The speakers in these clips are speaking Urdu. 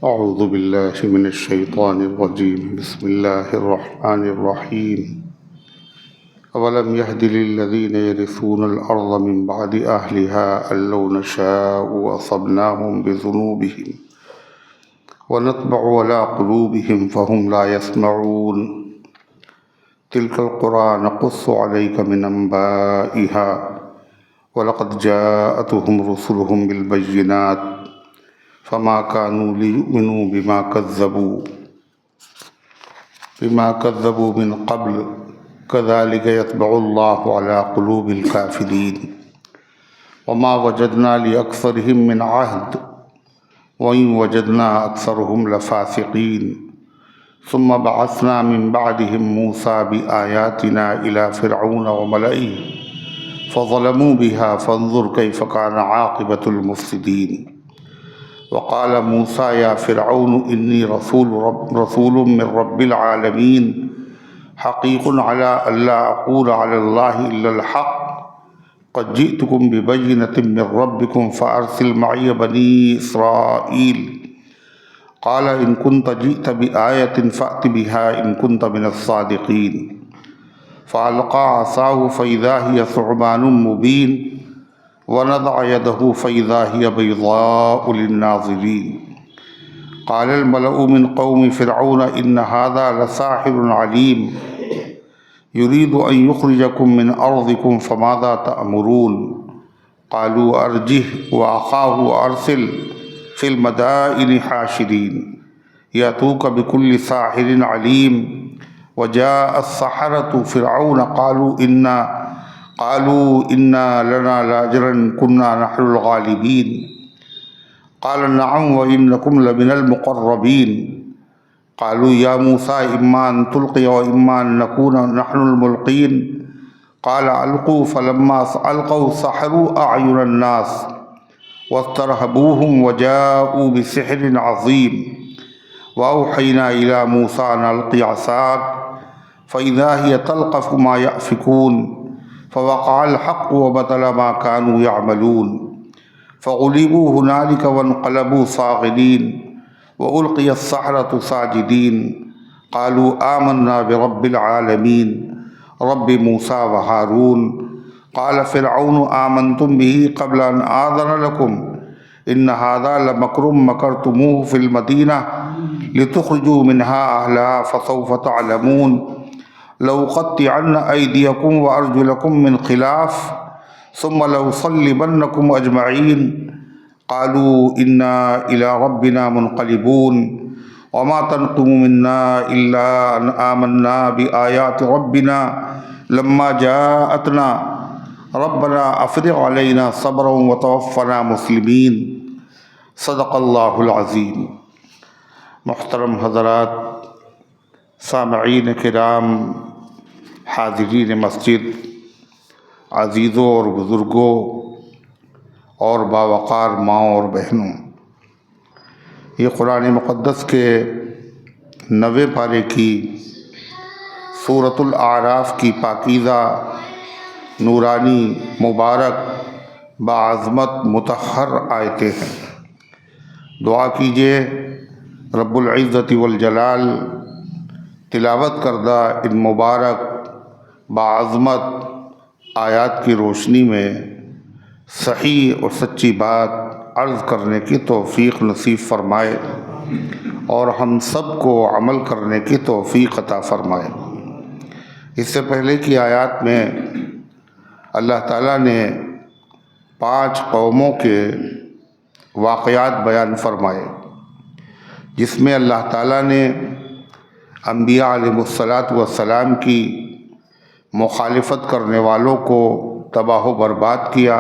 أعوذ بالله من الشيطان الرجيم. بسم الله الرحمن الرحيم. أولم يهد للذين يرثون الأرض من بعد أهلها أن لو نشاء أصبناهم بذنوبهم ونطبع على قلوبهم فهم لا يسمعون. تلك القرى نقص عليك من أنبائها ولقد جاءتهم رسلهم بالبينات فما كانوا ليؤمنوا بما كذبوا من قبل كذلك يطبع الله على قلوب الكافرين. وما وجدنا لأكثرهم من عهد وإن وجدنا أكثرهم لفاسقين. ثم بعثنا من بعدهم موسى بآياتنا إلى فرعون وملئه فظلموا بها فانظر كيف كان عاقبة المفسدين. وقال موسى يا فرعون إني رسول من رب العالمين حقيق على ألا أقول على الله إلا الحق قد جئتكم ببينة من ربكم فأرسل معي بني إسرائيل. قال إن كنت جئت بآية فأت بها إن كنت من الصادقين. فألقى عصاه فإذا هي ثعبان مبين ونضع يده فإذا هي بيضاء للناظرين. قال الملأ من قوم فرعون إن هذا لساحر عليم يريد أن يخرجكم من أرضكم فماذا تأمرون. قالوا أرجه وأخاه وأرسل في المدائن حاشرين يأتوك بكل ساحر عليم. وجاء السحرة فرعون قالوا إنا لنا لأجرا إن كنا نحن الغالبين. قال نعم وإنكم لمن المقربين. قالوا يا موسى إما أن تلقي وإما أن نكون نحن الملقين. قال ألقوا فلما ألقوا سحروا أعين الناس واسترهبوهم وجاءوا بسحر عظيم. وأوحينا إلى موسى أن ألق عصاك فإذا هي تلقف ما يأفكون. فوقع الحق وبطل ما كانوا يعملون. فغلبوا هنالك وانقلبوا صاغرين وألقي السحرة ساجدين. قالوا آمنا برب العالمين رب موسى وهارون. قال فرعون آمنتم به قبل أن آذن لكم إن هذا لمكر مكرتموه في المدينة لتخرجوا منها أهلها فسوف تعلمون. لأقطعن أيديكم وأرجلكم من خلاف ثم لأصلبنكم أجمعين. قالوا إنا إلى ربنا منقلبون. وما تنقم منا إلا أن آمنا بآيات ربنا لما جاءتنا ربنا أفرغ علينا صبرا وتوفنا مسلمين. صدق اللہ العظیم. محترم حضرات، سامعین کرام، حاضرین مسجد، عزیزوں اور بزرگوں اور باوقار ماؤں اور بہنوں، یہ قرآن مقدس کے 90 پارے کی سورۃ الاعراف کی پاکیزہ، نورانی، مبارک، باعظمت، مطہر آیتیں ہیں. دعا کیجیے رب العزت والجلال تلاوت کردہ ان مبارک باعظمت آیات کی روشنی میں صحیح اور سچی بات عرض کرنے کی توفیق نصیب فرمائے اور ہم سب کو عمل کرنے کی توفیق عطا فرمائے. اس سے پہلے کی آیات میں اللہ تعالیٰ نے 5 قوموں کے واقعات بیان فرمائے، جس میں اللہ تعالیٰ نے انبیاء علیہ السلام کی مخالفت کرنے والوں کو تباہ و برباد کیا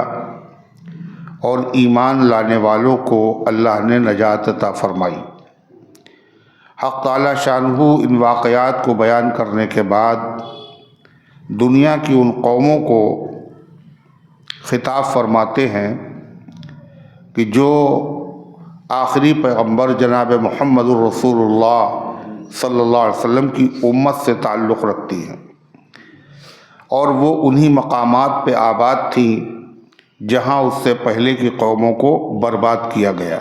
اور ایمان لانے والوں کو اللہ نے نجات عطا فرمائی. حق تعالیٰ شانہ ان واقعات کو بیان کرنے کے بعد دنیا کی ان قوموں کو خطاب فرماتے ہیں کہ جو آخری پیغمبر جناب محمد الرسول اللہ صلی اللہ علیہ وسلم کی امت سے تعلق رکھتی ہیں اور وہ انہی مقامات پہ آباد تھیں جہاں اس سے پہلے کی قوموں کو برباد کیا گیا.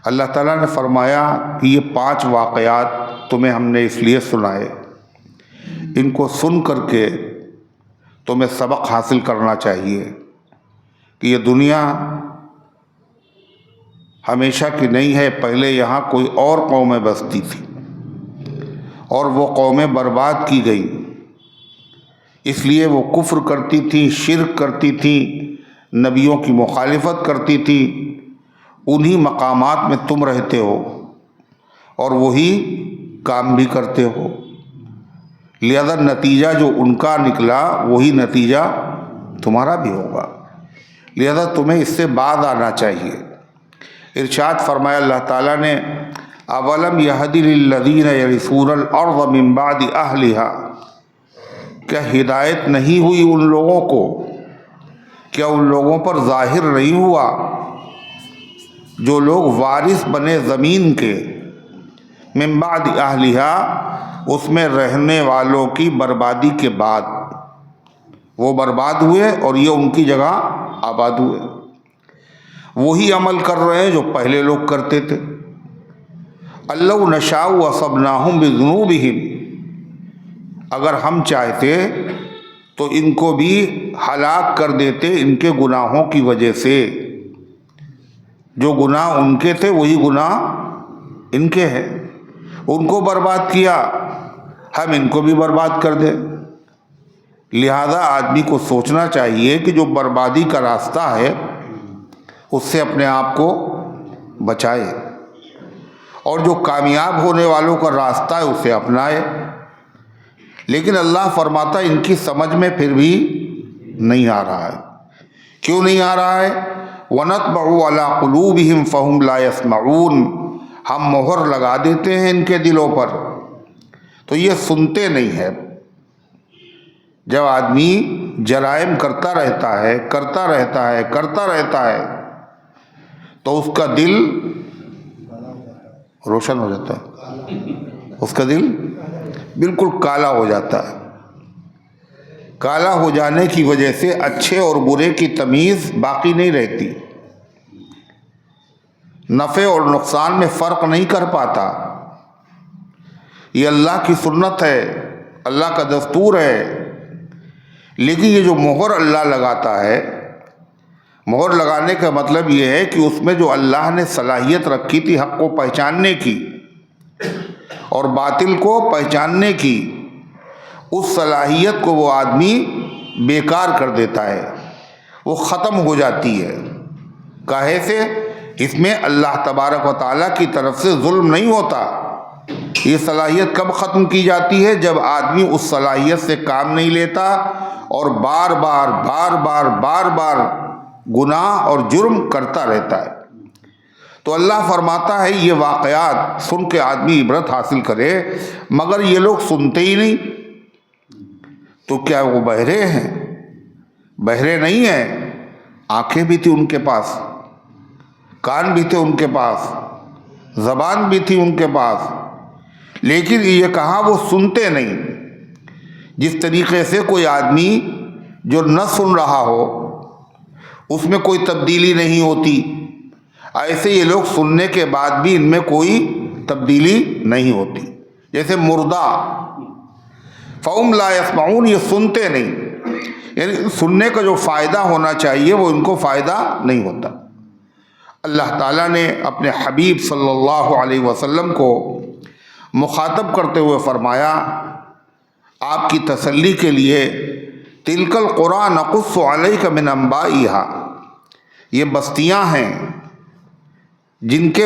اللہ تعالیٰ نے فرمایا کہ یہ 5 واقعات تمہیں ہم نے اس لیے سنائے، ان کو سن کر کے تمہیں سبق حاصل کرنا چاہیے کہ یہ دنیا ہمیشہ کی نہیں ہے، پہلے یہاں کوئی اور قومیں بستی تھی اور وہ قومیں برباد کی گئیں، اس لیے وہ کفر کرتی تھیں، شرک کرتی تھیں، نبیوں کی مخالفت کرتی تھیں۔ انہی مقامات میں تم رہتے ہو اور وہی کام بھی کرتے ہو، لہذا نتیجہ جو ان کا نکلا وہی نتیجہ تمہارا بھی ہوگا، لہذا تمہیں اس سے باز آنا چاہیے۔ ارشاد فرمایا اللہ تعالیٰ نے، اولم یہد للذین یرثون الارض من بعد اہلها، کیا ہدایت نہیں ہوئی ان لوگوں کو، کیا ان لوگوں پر ظاہر نہیں ہوا جو لوگ وارث بنے زمین کے، من بعد اہلها، اس میں رہنے والوں کی بربادی کے بعد، وہ برباد ہوئے اور یہ ان کی جگہ آباد ہوئے، وہی عمل کر رہے ہیں جو پہلے لوگ کرتے تھے۔ اللَّوْ نَشَاءُ أَصَبْنَاهُمْ بِذُنُوبِهِمْ، اگر ہم چاہتے تو ان کو بھی ہلاک کر دیتے ان کے گناہوں کی وجہ سے، جو گناہ ان کے تھے وہی گناہ ان کے ہیں، ان کو برباد کیا ہم ان کو بھی برباد کر دیں۔ لہذا آدمی کو سوچنا چاہیے کہ جو بربادی کا راستہ ہے اس سے اپنے آپ کو بچائے، اور جو کامیاب ہونے والوں کا راستہ ہے اسے اپنائے۔ لیکن اللہ فرماتا ان کی سمجھ میں پھر بھی نہیں آ رہا ہے۔ کیوں نہیں آ رہا ہے؟ وَنَطْبَعُ عَلَىٰ قُلُوبِهِمْ فَهُمْ لَا يَسْمَعُونَ، ہم مہر لگا دیتے ہیں ان کے دلوں پر تو یہ سنتے نہیں ہیں۔ جب آدمی جرائم کرتا رہتا ہے تو اس کا دل روشن ہو جاتا ہے، اس کا دل بالکل کالا ہو جاتا ہے۔ کالا ہو جانے کی وجہ سے اچھے اور برے کی تمیز باقی نہیں رہتی، نفع اور نقصان میں فرق نہیں کر پاتا۔ یہ اللہ کی سنت ہے، اللہ کا دستور ہے، لیکن یہ جو مہر اللہ لگاتا ہے، مہر لگانے کا مطلب یہ ہے کہ اس میں جو اللہ نے صلاحیت رکھی تھی حق کو پہچاننے کی اور باطل کو پہچاننے کی، اس صلاحیت کو وہ آدمی بیکار کر دیتا ہے، وہ ختم ہو جاتی ہے۔ کاہے سے؟ اس میں اللہ تبارک و تعالیٰ کی طرف سے ظلم نہیں ہوتا۔ یہ صلاحیت کب ختم کی جاتی ہے؟ جب آدمی اس صلاحیت سے کام نہیں لیتا اور بار بار گناہ اور جرم کرتا رہتا ہے۔ تو اللہ فرماتا ہے یہ واقعات سن کے آدمی عبرت حاصل کرے، مگر یہ لوگ سنتے ہی نہیں۔ تو کیا وہ بہرے ہیں؟ بہرے نہیں ہیں، آنکھیں بھی تھی ان کے پاس، کان بھی تھے ان کے پاس، زبان بھی تھی ان کے پاس، لیکن یہ کہا وہ سنتے نہیں۔ جس طریقے سے کوئی آدمی جو نہ سن رہا ہو اس میں کوئی تبدیلی نہیں ہوتی، ایسے یہ لوگ سننے کے بعد بھی ان میں کوئی تبدیلی نہیں ہوتی۔ جیسے مردہ، فَهُمْ لَا يَسْمَعُونَ، یہ سنتے نہیں، یعنی سننے کا جو فائدہ ہونا چاہیے وہ ان کو فائدہ نہیں ہوتا۔ اللہ تعالیٰ نے اپنے حبیب صلی اللہ علیہ وسلم کو مخاطب کرتے ہوئے فرمایا، آپ کی تسلی کے لیے، تِلْكَ الْقُرَىٰ نَقُصُّ عَلَيْكَ مِنْ أَنْبَائِهَا، یہ بستیاں ہیں جن کے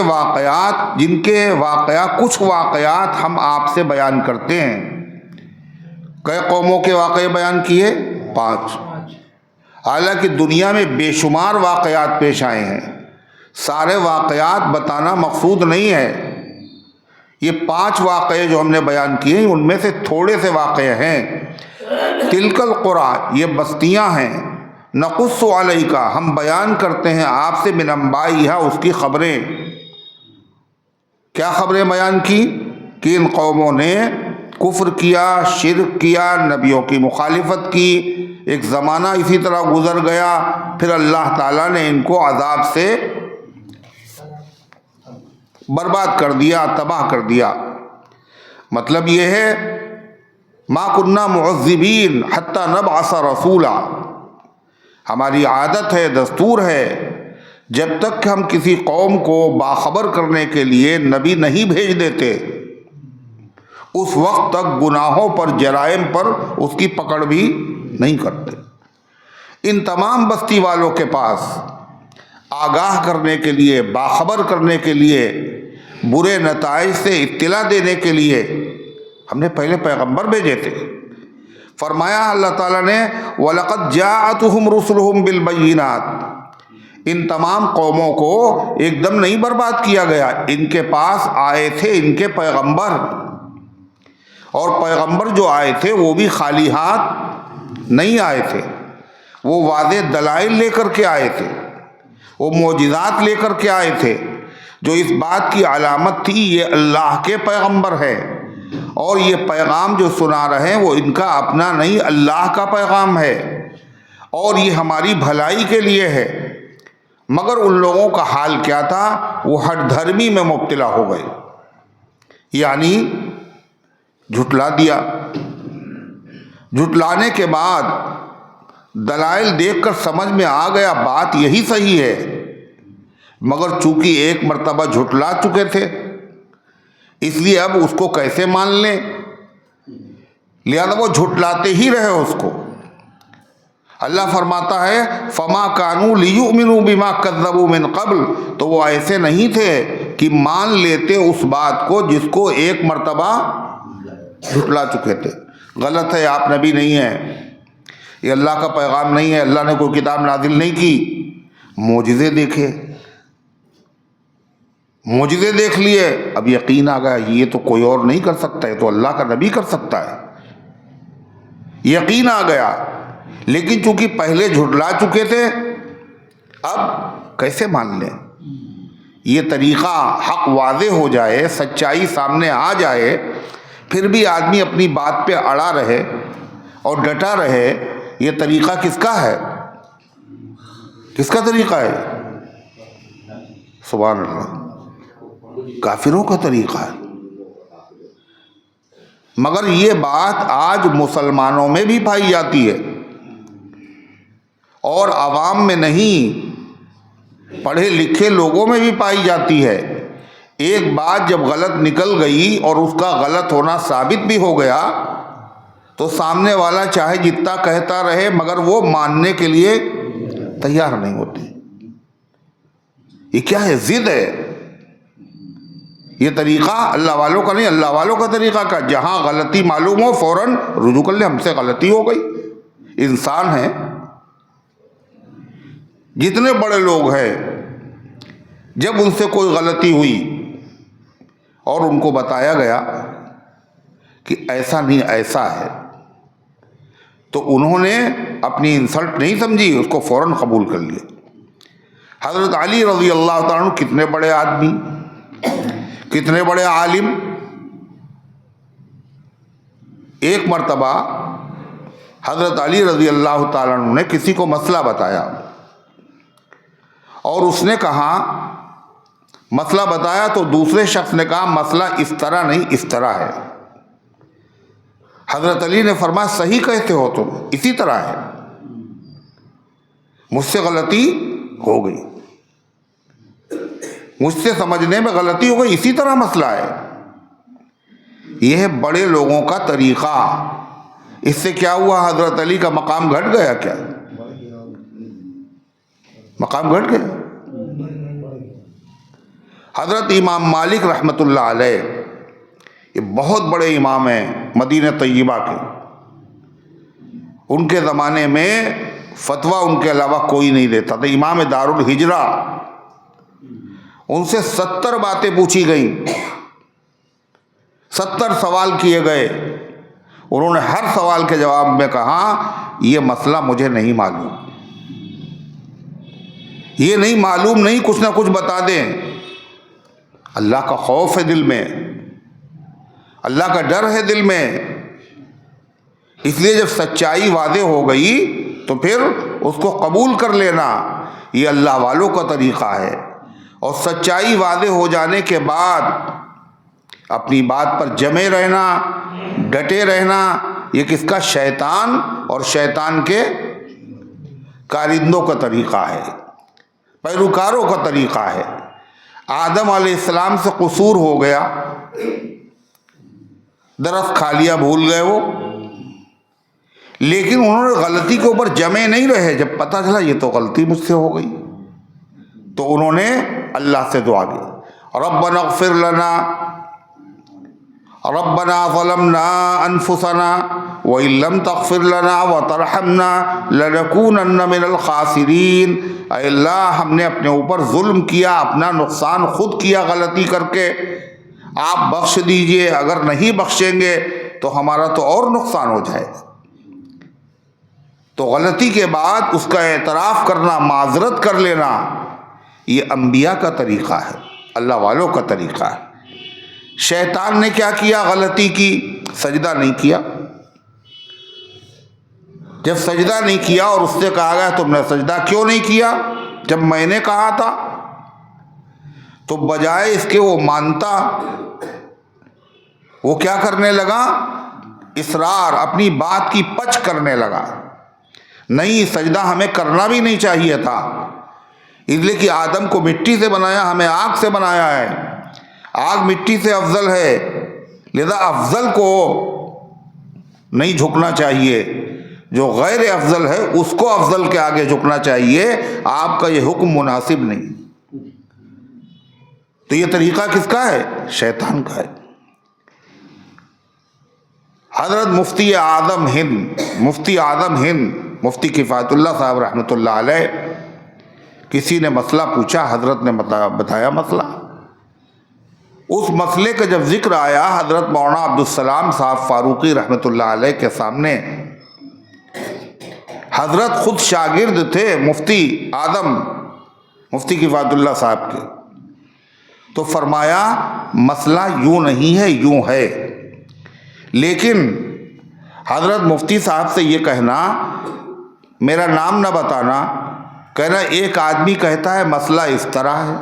واقعات کچھ واقعات ہم آپ سے بیان کرتے ہیں۔ کئی قوموں کے واقعے بیان کیے؟ 5۔ حالانکہ دنیا میں بے شمار واقعات پیش آئے ہیں، سارے واقعات بتانا مقصود نہیں ہے۔ یہ 5 واقعے جو ہم نے بیان کیے ان میں سے تھوڑے سے واقعے ہیں۔ تلک القریٰ، یہ بستیاں ہیں، نقص علیک، ہم بیان کرتے ہیں آپ سے، من انبائہا، اس کی خبریں۔ کیا خبریں بیان کی؟ کہ ان قوموں نے کفر کیا، شرک کیا، نبیوں کی مخالفت کی، ایک زمانہ اسی طرح گزر گیا، پھر اللہ تعالیٰ نے ان کو عذاب سے برباد کر دیا، تباہ کر دیا۔ مطلب یہ ہے ما کننا معذبین حتی نبعث رسولا، ہماری عادت ہے، دستور ہے، جب تک کہ ہم کسی قوم کو باخبر کرنے کے لیے نبی نہیں بھیج دیتے اس وقت تک گناہوں پر، جرائم پر اس کی پکڑ بھی نہیں کرتے۔ ان تمام بستی والوں کے پاس آگاہ کرنے کے لیے، باخبر کرنے کے لیے، برے نتائج سے اطلاع دینے کے لیے ہم نے پہلے پیغمبر بھیجے تھے۔ فرمایا اللہ تعالیٰ نے وَلَقَدْ جَاءَتْهُمْ رُسُلُهُمْ بِالْبَيِّنَاتِ، ان تمام قوموں کو ایک دم نہیں برباد کیا گیا، ان کے پاس آئے تھے ان کے پیغمبر، اور پیغمبر جو آئے تھے وہ بھی خالی ہاتھ نہیں آئے تھے، وہ واضح دلائل لے کر کے آئے تھے، وہ معجزات لے کر کے آئے تھے جو اس بات کی علامت تھی یہ اللہ کے پیغمبر ہے، اور یہ پیغام جو سنا رہے ہیں وہ ان کا اپنا نہیں، اللہ کا پیغام ہے، اور یہ ہماری بھلائی کے لیے ہے۔ مگر ان لوگوں کا حال کیا تھا؟ وہ ہٹ دھرمی میں مبتلا ہو گئے، یعنی جھٹلا دیا۔ جھٹلانے کے بعد دلائل دیکھ کر سمجھ میں آ گیا بات یہی صحیح ہے، مگر چونکہ ایک مرتبہ جھٹلا چکے تھے اس لیے اب اس کو کیسے مان لیں، لہذا وہ جھٹلاتے ہی رہے اس کو۔ اللہ فرماتا ہے فما کانوا لیؤمنوا بما کذبوا من قبل، تو وہ ایسے نہیں تھے کہ مان لیتے اس بات کو جس کو ایک مرتبہ جھٹلا چکے تھے۔ غلط ہے، آپ نبی نہیں ہیں، یہ اللہ کا پیغام نہیں ہے، اللہ نے کوئی کتاب نازل نہیں کی۔ معجزے دیکھے، معجزے دیکھ لیے، اب یقین آ گیا یہ تو کوئی اور نہیں کر سکتا، یہ تو اللہ کا نبی کر سکتا ہے، یقین آ گیا۔ لیکن چونکہ پہلے جھٹلا چکے تھے اب کیسے مان لیں؟ یہ طریقہ حق واضح ہو جائے، سچائی سامنے آ جائے، پھر بھی آدمی اپنی بات پہ اڑا رہے اور ڈٹا رہے، یہ طریقہ کس کا ہے؟ کس کا طریقہ ہے؟ سبحان اللہ، کافروں کا طریقہ ہے۔ مگر یہ بات آج مسلمانوں میں بھی پائی جاتی ہے، اور عوام میں نہیں، پڑھے لکھے لوگوں میں بھی پائی جاتی ہے۔ ایک بات جب غلط نکل گئی اور اس کا غلط ہونا ثابت بھی ہو گیا تو سامنے والا چاہے جتنا کہتا رہے مگر وہ ماننے کے لیے تیار نہیں ہوتے۔ یہ کیا ہے؟ ضد ہے۔ یہ طریقہ اللہ والوں کا نہیں، اللہ والوں کا طریقہ کا جہاں غلطی معلوم ہو فوراً رجوع کر لیں، ہم سے غلطی ہو گئی، انسان ہیں۔ جتنے بڑے لوگ ہیں جب ان سے کوئی غلطی ہوئی اور ان کو بتایا گیا کہ ایسا نہیں ایسا ہے تو انہوں نے اپنی انسلٹ نہیں سمجھی، اس کو فوراً قبول کر لیا۔ حضرت علی رضی اللہ تعالیٰ عنہ کتنے بڑے آدمی، کتنے بڑے عالم، ایک مرتبہ حضرت علی رضی اللہ تعالیٰ عنہ نے کسی کو مسئلہ بتایا اور اس نے کہا، مسئلہ بتایا تو دوسرے شخص نے کہا مسئلہ اس طرح نہیں اس طرح ہے۔ حضرت علی نے فرمایا صحیح کہتے ہو تم، اسی طرح ہے، مجھ سے غلطی ہو گئی، مجھ سے سمجھنے میں غلطی ہو گئی، اسی طرح مسئلہ ہے۔ یہ ہے بڑے لوگوں کا طریقہ۔ اس سے کیا ہوا؟ حضرت علی کا مقام گھٹ گیا کیا؟ مقام گھٹ گیا۔ حضرت امام مالک رحمۃ اللہ علیہ، یہ بہت بڑے امام ہیں مدینہ طیبہ کے، ان کے زمانے میں فتویٰ ان کے علاوہ کوئی نہیں دیتا تھا، امام دار الہجرہ، ان سے 70 باتیں پوچھی گئیں، 70 سوال کیے گئے، انہوں نے ہر سوال کے جواب میں کہا یہ مسئلہ مجھے نہیں معلوم، یہ نہیں معلوم، نہیں کچھ نہ کچھ بتا دیں۔ اللہ کا خوف ہے دل میں، اللہ کا ڈر ہے دل میں، اس لیے جب سچائی واضح ہو گئی تو پھر اس کو قبول کر لینا، یہ اللہ والوں کا طریقہ ہے۔ اور سچائی واضح ہو جانے کے بعد اپنی بات پر جمے رہنا، ڈٹے رہنا، یہ کس کا؟ شیطان اور شیطان کے کارندوں کا طریقہ ہے، پیروکاروں کا طریقہ ہے۔ آدم علیہ السلام سے قصور ہو گیا، درخت کھا لیا، بھول گئے وہ، لیکن انہوں نے غلطی کے اوپر جمے نہیں رہے۔ جب پتہ چلا یہ تو غلطی مجھ سے ہو گئی تو انہوں نے اللہ سے دعا کی، ربنا اغفر لنا ربنا ظلمنا انفسنا وان لم تغفر لنا وترحمنا لنكونن من الخاسرین۔ اے اللہ، ہم نے اپنے اوپر ظلم کیا، اپنا نقصان خود کیا غلطی کر کے، آپ بخش دیجئے، اگر نہیں بخشیں گے تو ہمارا تو اور نقصان ہو جائے گا۔ تو غلطی کے بعد اس کا اعتراف کرنا، معذرت کر لینا، یہ انبیاء کا طریقہ ہے، اللہ والوں کا طریقہ ہے۔ شیطان نے کیا کیا؟ غلطی کی، سجدہ نہیں کیا۔ جب سجدہ نہیں کیا اور اس سے کہا گیا تم نے سجدہ کیوں نہیں کیا جب میں نے کہا تھا، تو بجائے اس کے وہ مانتا، وہ کیا کرنے لگا؟ اصرار، اپنی بات کی پچ کرنے لگا۔ نہیں، سجدہ ہمیں کرنا بھی نہیں چاہیے تھا، اس لیے کہ آدم کو مٹی سے بنایا، ہمیں آگ سے بنایا ہے، آگ مٹی سے افضل ہے، لذا افضل کو نہیں جھکنا چاہیے، جو غیر افضل ہے اس کو افضل کے آگے جھکنا چاہیے، آپ کا یہ حکم مناسب نہیں۔ تو یہ طریقہ کس کا ہے؟ شیطان کا ہے۔ حضرت مفتی اعظم ہند مفتی کفایت اللہ صاحب رحمۃ اللہ علیہ، کسی نے مسئلہ پوچھا، حضرت نے بتایا مسئلہ۔ اس مسئلے کا جب ذکر آیا حضرت مولانا عبدالسلام صاحب فاروقی رحمۃ اللہ علیہ کے سامنے، حضرت خود شاگرد تھے مفتی اعظم مفتی کفایت اللہ صاحب کے، تو فرمایا مسئلہ یوں نہیں ہے، یوں ہے، لیکن حضرت مفتی صاحب سے یہ کہنا، میرا نام نہ بتانا، کہنا ایک آدمی کہتا ہے مسئلہ اس طرح ہے،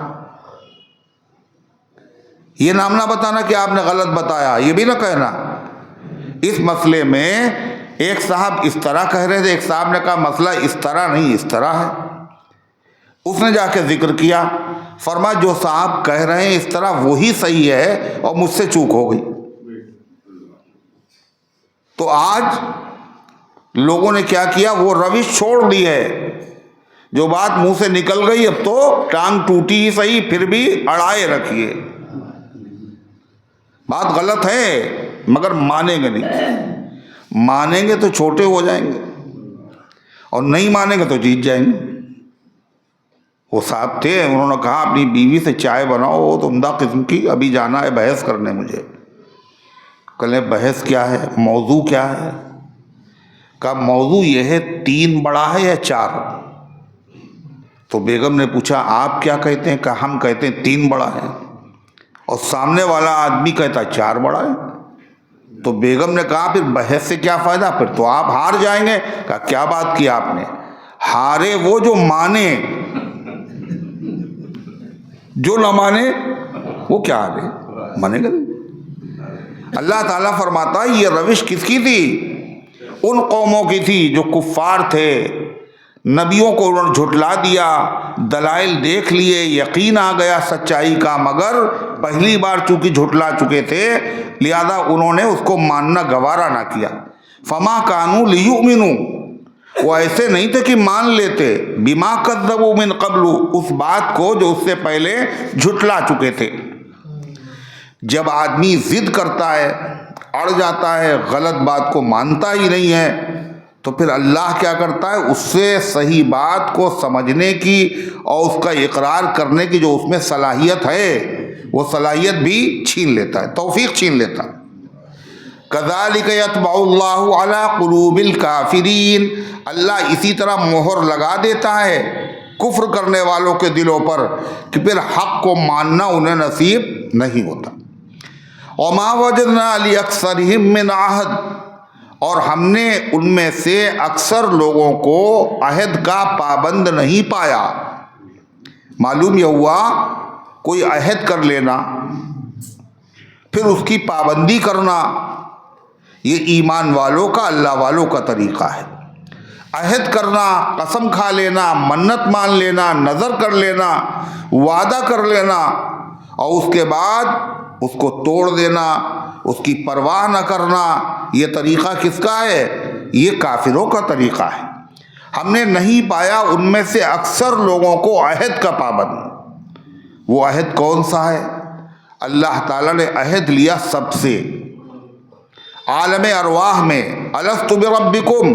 یہ نام نہ بتانا کہ آپ نے غلط بتایا، یہ بھی نہ کہنا۔ اس مسئلے میں ایک صاحب اس طرح کہہ رہے تھے، ایک صاحب نے کہا مسئلہ اس طرح نہیں، اس طرح ہے۔ اس نے جا کے ذکر کیا، فرمایا جو صاحب کہہ رہے ہیں اس طرح وہی صحیح ہے اور مجھ سے چوک ہو گئی۔ تو آج لوگوں نے کیا کیا؟ وہ روش چھوڑ دی ہے، جو بات منہ سے نکل گئی اب تو ٹانگ ٹوٹی ہی صحیح، پھر بھی اڑائے رکھیے، بات غلط ہے مگر مانیں گے نہیں، مانیں گے تو چھوٹے ہو جائیں گے اور نہیں مانیں گے تو جیت جائیں گے۔ وہ صاحب تھے، انہوں نے کہا اپنی بیوی سے چائے بناؤ، وہ تو عمدہ قسم کی، ابھی جانا ہے بحث کرنے مجھے۔ کہلے بحث کیا ہے، موضوع کیا ہے؟ کہا موضوع یہ ہے 3 بڑا ہے یا 4؟ تو بیگم نے پوچھا آپ کیا کہتے ہیں؟ کہا ہم کہتے ہیں 3 بڑا ہے، اور سامنے والا آدمی کہتا ہے 4 بڑا ہے۔ تو بیگم نے کہا پھر بحث سے کیا فائدہ، پھر تو آپ ہار جائیں گے۔ کہا کیا بات کی آپ نے؟ ہارے وہ جو مانے، جو نہ مانے وہ کیا ہارے، مانے گا نہیں۔ اللہ تعالیٰ فرماتا ہے یہ روش کس کی تھی؟ ان قوموں کی تھی جو کفار تھے، نبیوں کو انہوں نے جھٹلا دیا، دلائل دیکھ لیے، یقین آ گیا سچائی کا، مگر پہلی بار چونکہ جھٹلا چکے تھے لہذا انہوں نے اس کو ماننا گوارا نہ کیا۔ فما کانوا لیؤمنوا، وہ ایسے نہیں تھے کہ مان لیتے، بما کذبوا من قبل، اس بات کو جو اس سے پہلے جھٹلا چکے تھے۔ جب آدمی ضد کرتا ہے، اڑ جاتا ہے، غلط بات کو مانتا ہی نہیں ہے، تو پھر اللہ کیا کرتا ہے؟ اس سے صحیح بات کو سمجھنے کی اور اس کا اقرار کرنے کی جو اس میں صلاحیت ہے، وہ صلاحیت بھی چھین لیتا ہے، توفیق چھین لیتا ہے۔ کذالک یطبع اللہ علی قلوب الکافرین، اللہ اسی طرح مہر لگا دیتا ہے کفر کرنے والوں کے دلوں پر کہ پھر حق کو ماننا انہیں نصیب نہیں ہوتا۔ وما وجدنا لاکثرهم من عہد، اور ہم نے ان میں سے اکثر لوگوں کو عہد کا پابند نہیں پایا۔ معلوم یہ ہوا کوئی عہد کر لینا پھر اس کی پابندی کرنا، یہ ایمان والوں کا، اللہ والوں کا طریقہ ہے۔ عہد کرنا، قسم کھا لینا، منت مان لینا، نظر کر لینا، وعدہ کر لینا اور اس کے بعد اس کو توڑ دینا، اس کی پرواہ نہ کرنا، یہ طریقہ کس کا ہے؟ یہ کافروں کا طریقہ ہے۔ ہم نے نہیں پایا ان میں سے اکثر لوگوں کو عہد کا پابند۔ وہ عہد کون سا ہے؟ اللہ تعالیٰ نے عہد لیا سب سے، عالم ارواح میں، الست بربکم،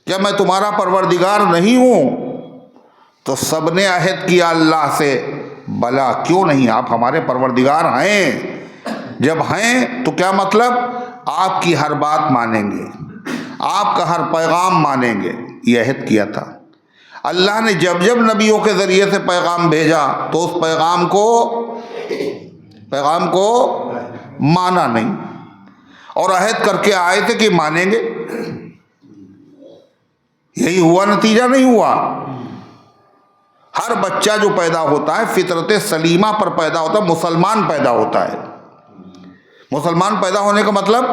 کیا میں تمہارا پروردگار نہیں ہوں؟ تو سب نے عہد کیا اللہ سے، بلا کیوں نہیں، آپ ہمارے پروردگار ہیں۔ جب ہیں تو کیا مطلب؟ آپ کی ہر بات مانیں گے، آپ کا ہر پیغام مانیں گے، یہ عہد کیا تھا۔ اللہ نے جب جب نبیوں کے ذریعے سے پیغام بھیجا تو اس پیغام کو مانا نہیں، اور عہد کر کے آئے تھے کہ مانیں گے۔ یہی ہوا، نتیجہ نہیں ہوا۔ ہر بچہ جو پیدا ہوتا ہے فطرت سلیمہ پر پیدا ہوتا ہے، مسلمان پیدا ہوتا ہے۔ مسلمان پیدا ہونے کا مطلب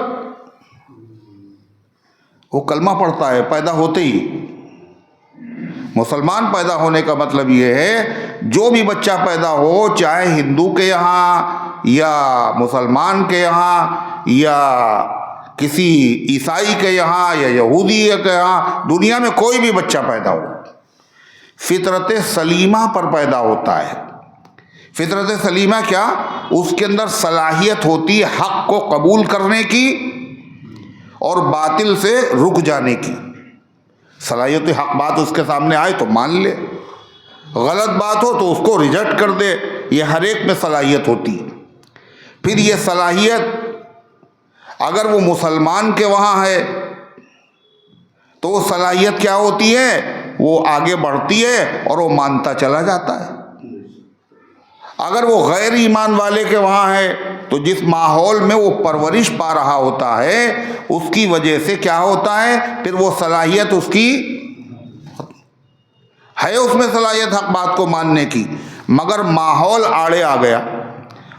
وہ کلمہ پڑھتا ہے پیدا ہوتے ہی۔ مسلمان پیدا ہونے کا مطلب یہ ہے جو بھی بچہ پیدا ہو، چاہے ہندو کے یہاں یا مسلمان کے یہاں یا کسی عیسائی کے یہاں یا یہودی کے یہاں، دنیا میں کوئی بھی بچہ پیدا ہو، فطرت سلیمہ پر پیدا ہوتا ہے۔ فطرت سلیمہ کیا؟ اس کے اندر صلاحیت ہوتی ہے حق کو قبول کرنے کی اور باطل سے رک جانے کی۔ صلاحیت حق بات اس کے سامنے آئے تو مان لے، غلط بات ہو تو اس کو ریجیکٹ کر دے، یہ ہر ایک میں صلاحیت ہوتی ہے۔ پھر یہ صلاحیت اگر وہ مسلمان کے وہاں ہے تو وہ صلاحیت کیا ہوتی ہے؟ وہ آگے بڑھتی ہے اور وہ مانتا چلا جاتا ہے۔ اگر وہ غیر ایمان والے کے وہاں ہے تو جس ماحول میں وہ پرورش پا رہا ہوتا ہے اس کی وجہ سے کیا ہوتا ہے؟ پھر وہ صلاحیت اس کی ہے، اس میں صلاحیت حق بات کو ماننے کی، مگر ماحول آڑے آ گیا۔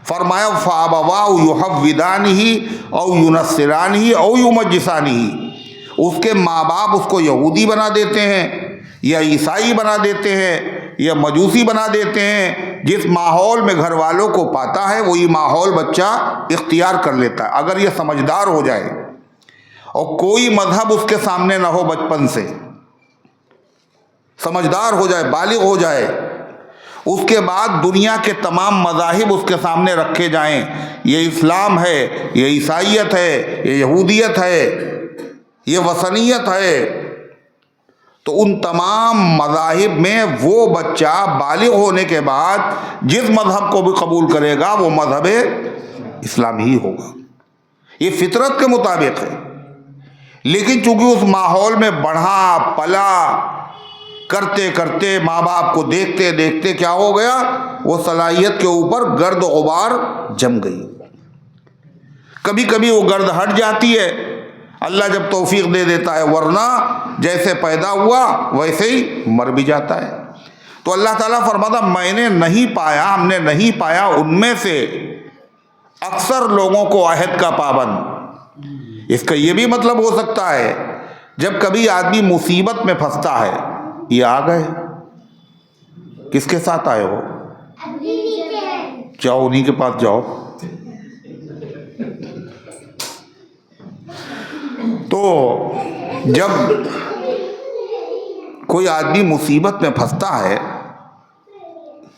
فرمایا فَأَبَوَاهُ يُحَوِّدَانِهِ أَوْ يُنَصِّرَانِهِ أَوْ يُمَجِّسَانِهِ، اس کے ماں باپ اس کو یہودی بنا دیتے ہیں یا عیسائی بنا دیتے ہیں یا مجوسی بنا دیتے ہیں۔ جس ماحول میں گھر والوں کو پاتا ہے وہی ماحول بچہ اختیار کر لیتا ہے، اگر یہ سمجھدار ہو جائے اور کوئی مذہب اس کے سامنے نہ ہو، بچپن سے سمجھدار ہو جائے، بالغ ہو جائے، اس کے بعد دنیا کے تمام مذاہب اس کے سامنے رکھے جائیں، یہ اسلام ہے، یہ عیسائیت ہے، یہ یہودیت ہے، یہ وثنیت ہے، تو ان تمام مذاہب میں وہ بچہ بالغ ہونے کے بعد جس مذہب کو بھی قبول کرے گا وہ مذہب اسلام ہی ہوگا، یہ فطرت کے مطابق ہے۔ لیکن چونکہ اس ماحول میں بڑھا پلا، کرتے کرتے ماں باپ کو دیکھتے دیکھتے کیا ہو گیا؟ وہ صلاحیت کے اوپر گرد و غبار جم گئی۔ کبھی کبھی وہ گرد ہٹ جاتی ہے، اللہ جب توفیق دے دیتا ہے، ورنہ جیسے پیدا ہوا ویسے ہی مر بھی جاتا ہے۔ تو اللہ تعالیٰ فرماتا میں نے نہیں پایا، ہم نے نہیں پایا ان میں سے اکثر لوگوں کو عہد کا پابند۔ اس کا یہ بھی مطلب ہو سکتا ہے جب کبھی آدمی مصیبت میں پھنستا ہے، یہ آ گئے، کس کے ساتھ آئے ہو؟ جاؤ انہی کے پاس جاؤ۔ تو جب کوئی آدمی مصیبت میں پھنستا ہے،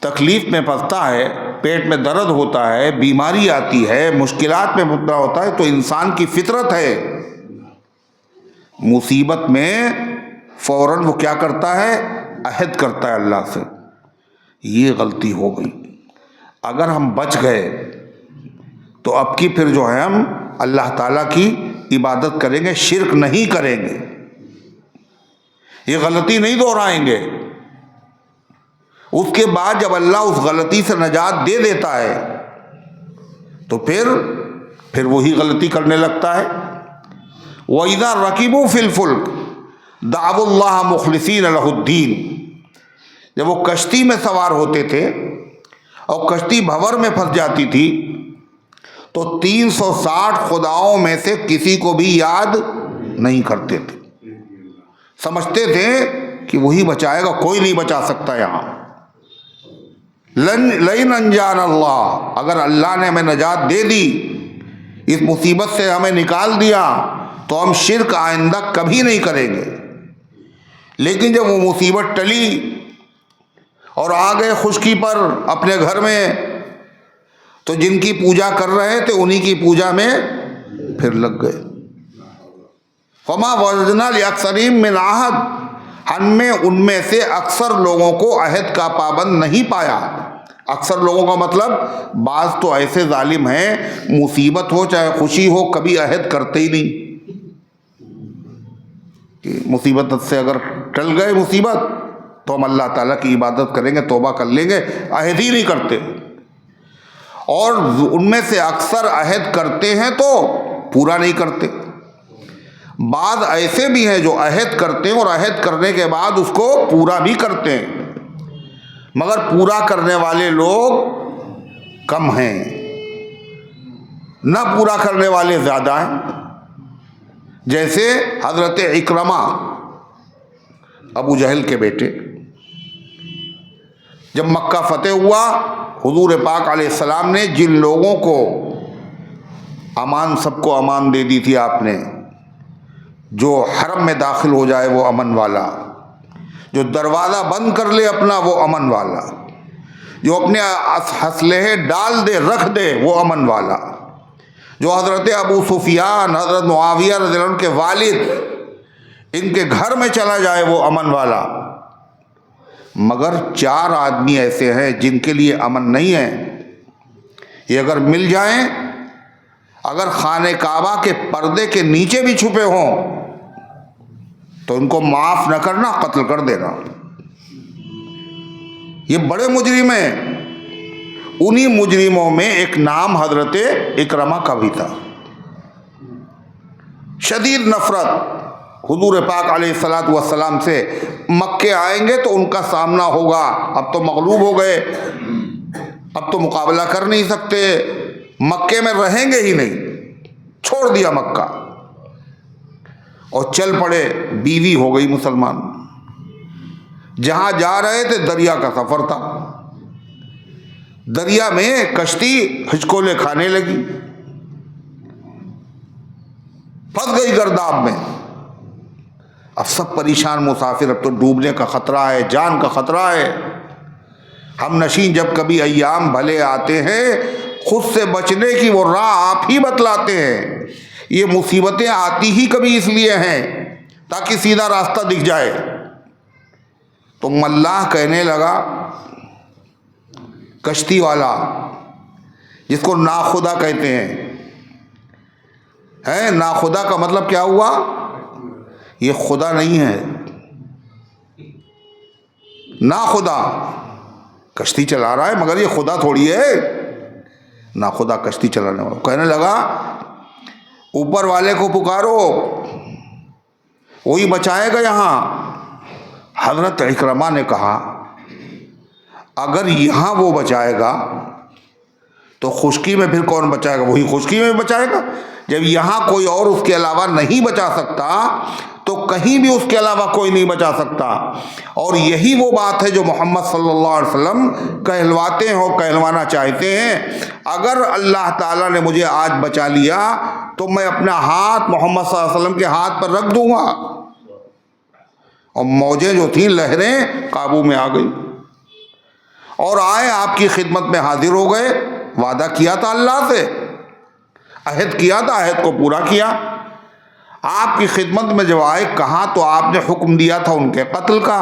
تکلیف میں پھنستا ہے، پیٹ میں درد ہوتا ہے، بیماری آتی ہے، مشکلات میں مبتلا ہوتا ہے، تو انسان کی فطرت ہے مصیبت میں فوراً وہ کیا کرتا ہے؟ عہد کرتا ہے اللہ سے۔ یہ غلطی ہو گئی، اگر ہم بچ گئے تو اب کی پھر جو ہے ہم اللہ تعالیٰ کی عبادت کریں گے، شرک نہیں کریں گے، یہ غلطی نہیں دہرائیں گے۔ اس کے بعد جب اللہ اس غلطی سے نجات دے دیتا ہے تو پھر وہی غلطی کرنے لگتا ہے۔ وَإِذَا رَكِبُوا فِي الْفُلْكِ دَعَوُا اللَّهَ مُخْلِصِينَ لَهُ الدِّينَ، جب وہ کشتی میں سوار ہوتے تھے اور کشتی بھنور میں پھنس جاتی تھی تو 360 خداؤں میں سے کسی کو بھی یاد نہیں کرتے تھے، سمجھتے تھے کہ وہی بچائے گا، کوئی نہیں بچا سکتا یہاں۔ لئن انجان اللہ، اگر اللہ نے ہمیں نجات دے دی، اس مصیبت سے ہمیں نکال دیا، تو ہم شرک آئندہ کبھی نہیں کریں گے۔ لیکن جب وہ مصیبت ٹلی اور آ گئے خشکی پر اپنے گھر میں، تو جن کی پوجا کر رہے تھے انہی کی پوجا میں پھر لگ گئے۔ فما وجدنا لأکثرہم من عہد، ہم نے ان میں سے اکثر لوگوں کو عہد کا پابند نہیں پایا۔ اکثر لوگوں کا مطلب بعض تو ایسے ظالم ہیں، مصیبت ہو چاہے خوشی ہو کبھی عہد کرتے ہی نہیں، کہ مصیبت سے اگر ٹل گئے مصیبت تو ہم اللہ تعالیٰ کی عبادت کریں گے، توبہ کر لیں گے، عہد ہی نہیں کرتے۔ اور ان میں سے اکثر عہد کرتے ہیں تو پورا نہیں کرتے۔ بعض ایسے بھی ہیں جو عہد کرتے ہیں اور عہد کرنے کے بعد اس کو پورا بھی کرتے ہیں، مگر پورا کرنے والے لوگ کم ہیں، نہ پورا کرنے والے زیادہ ہیں۔ جیسے حضرت اکرمہ ابو جہل کے بیٹے، جب مکہ فتح ہوا، حضور پاک علیہ السلام نے جن لوگوں کو امان، سب کو امان دے دی تھی آپ نے، جو حرم میں داخل ہو جائے وہ امن والا، جو دروازہ بند کر لے اپنا وہ امن والا، جو اپنے اسلحے ڈال دے رکھ دے وہ امن والا، جو حضرت ابو سفیان، حضرت معاویہ رضی اللہ عنہ کے والد، ان کے گھر میں چلا جائے وہ امن والا۔ مگر 4 آدمی ایسے ہیں جن کے لیے امن نہیں ہے، یہ اگر مل جائیں، اگر خانہ کعبہ کے پردے کے نیچے بھی چھپے ہوں تو ان کو معاف نہ کرنا، قتل کر دینا۔ یہ بڑے مجرم ہیں۔ انہی مجرموں میں ایک نام حضرت اکرمہ کا بھی تھا۔ شدید نفرت حضور پاک علیہ الصلوۃ والسلام سے، مکے آئیں گے تو ان کا سامنا ہوگا، اب تو مغلوب ہو گئے، اب تو مقابلہ کر نہیں سکتے، مکے میں رہیں گے ہی نہیں، چھوڑ دیا مکہ اور چل پڑے۔ بیوی ہو گئی مسلمان، جہاں جا رہے تھے دریا کا سفر تھا، دریا میں کشتی ہچکولے کھانے لگی، پھنس گئی گرداب میں۔ اب سب پریشان مسافر، اب تو ڈوبنے کا خطرہ ہے، جان کا خطرہ ہے۔ ہم نشین جب کبھی ایام بھلے آتے ہیں، خود سے بچنے کی وہ راہ آپ ہی بتلاتے ہیں۔ یہ مصیبتیں آتی ہی کبھی اس لیے ہیں تاکہ سیدھا راستہ دکھ جائے۔ تو ملاح کہنے لگا، کشتی والا جس کو ناخدا کہتے ہیں، ناخدا کا مطلب کیا ہوا؟ یہ خدا نہیں ہے، ناخدا کشتی چلا رہا ہے مگر یہ خدا تھوڑی ہے، ناخدا کشتی چلانے والا۔ کہنے لگا اوپر والے کو پکارو، وہی بچائے گا یہاں۔ حضرت اکرمہ نے کہا اگر یہاں وہ بچائے گا تو خشکی میں پھر کون بچائے گا؟ وہی خشکی میں بچائے گا۔ جب یہاں کوئی اور اس کے علاوہ نہیں بچا سکتا تو کہیں بھی اس کے علاوہ کوئی نہیں بچا سکتا۔ اور یہی وہ بات ہے جو محمد صلی اللہ علیہ وسلم کہلواتے ہیں اور کہلوانا چاہتے ہیں۔ اگر اللہ تعالیٰ نے مجھے آج بچا لیا تو میں اپنا ہاتھ محمد صلی اللہ علیہ وسلم کے ہاتھ پر رکھ دوں گا۔ اور موجیں جو تھیں، لہریں قابو میں آ گئی اور آئے آپ کی خدمت میں حاضر ہو گئے۔ وعدہ کیا تھا اللہ سے، عہد کیا تھا، عہد کو پورا کیا۔ آپ کی خدمت میں جب آئے، کہاں تو آپ نے حکم دیا تھا ان کے قتل کا،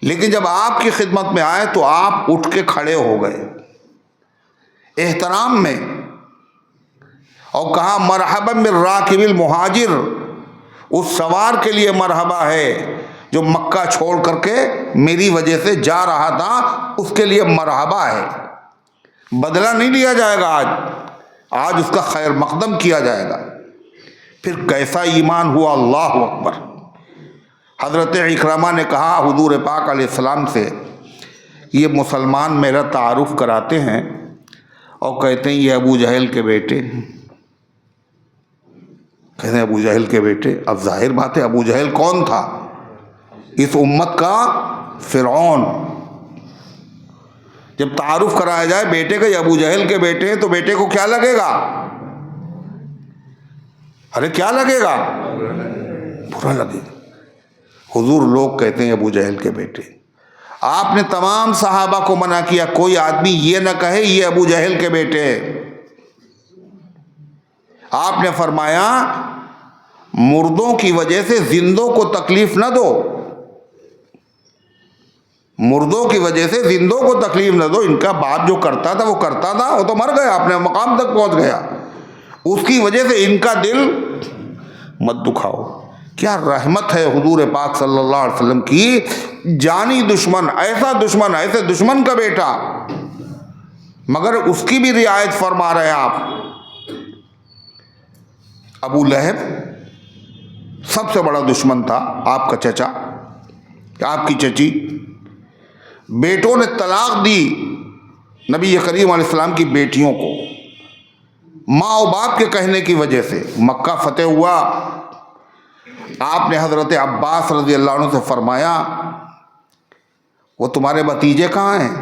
لیکن جب آپ کی خدمت میں آئے تو آپ اٹھ کے کھڑے ہو گئے احترام میں، اور کہا مرحبا بالراکب المہاجر، اس سوار کے لیے مرحبا ہے جو مکہ چھوڑ کر کے میری وجہ سے جا رہا تھا، اس کے لیے مرحبا ہے۔ بدلہ نہیں لیا جائے گا، آج اس کا خیر مقدم کیا جائے گا۔ پھر کیسا ایمان ہوا، اللہ اکبر۔ حضرت اکرمہ نے کہا حضور پاک علیہ السلام سے یہ مسلمان میرا تعارف کراتے ہیں اور کہتے ہیں یہ ابو جہل کے بیٹے، کہتے ہیں ابو جہل کے بیٹے۔ اب ظاہر بات ہے ابو جہل کون تھا؟ اس امت کا فرعون۔ جب تعارف کرایا جائے بیٹے کا یہ ابو جہل کے بیٹے ہیں تو بیٹے کو کیا لگے گا؟ ارے کیا لگے گا؟ برا لگے گا۔ حضور لوگ کہتے ہیں ابو جہل کے بیٹے۔ آپ نے تمام صحابہ کو منع کیا کوئی آدمی یہ نہ کہے یہ ابو جہل کے بیٹے ہیں۔ آپ نے فرمایا مردوں کی وجہ سے زندوں کو تکلیف نہ دو، مردوں کی وجہ سے زندوں کو تکلیف نہ دو۔ ان کا باپ جو کرتا تھا وہ کرتا تھا، وہ تو مر گیا، اپنے مقام تک پہنچ گیا، اس کی وجہ سے ان کا دل مت دکھاؤ۔ کیا رحمت ہے حضور پاک صلی اللہ علیہ وسلم کی، جانی دشمن، ایسے دشمن کا بیٹا، مگر اس کی بھی رعایت فرما رہے ہیں آپ۔ ابو لہب سب سے بڑا دشمن تھا، آپ کا چچا، آپ کی چچی۔ بیٹوں نے طلاق دی نبی کریم علیہ السلام کی بیٹیوں کو ماں و باپ کے کہنے کی وجہ سے۔ مکہ فتح ہوا، آپ نے حضرت عباس رضی اللہ عنہ سے فرمایا وہ تمہارے بھتیجے کہاں ہیں؟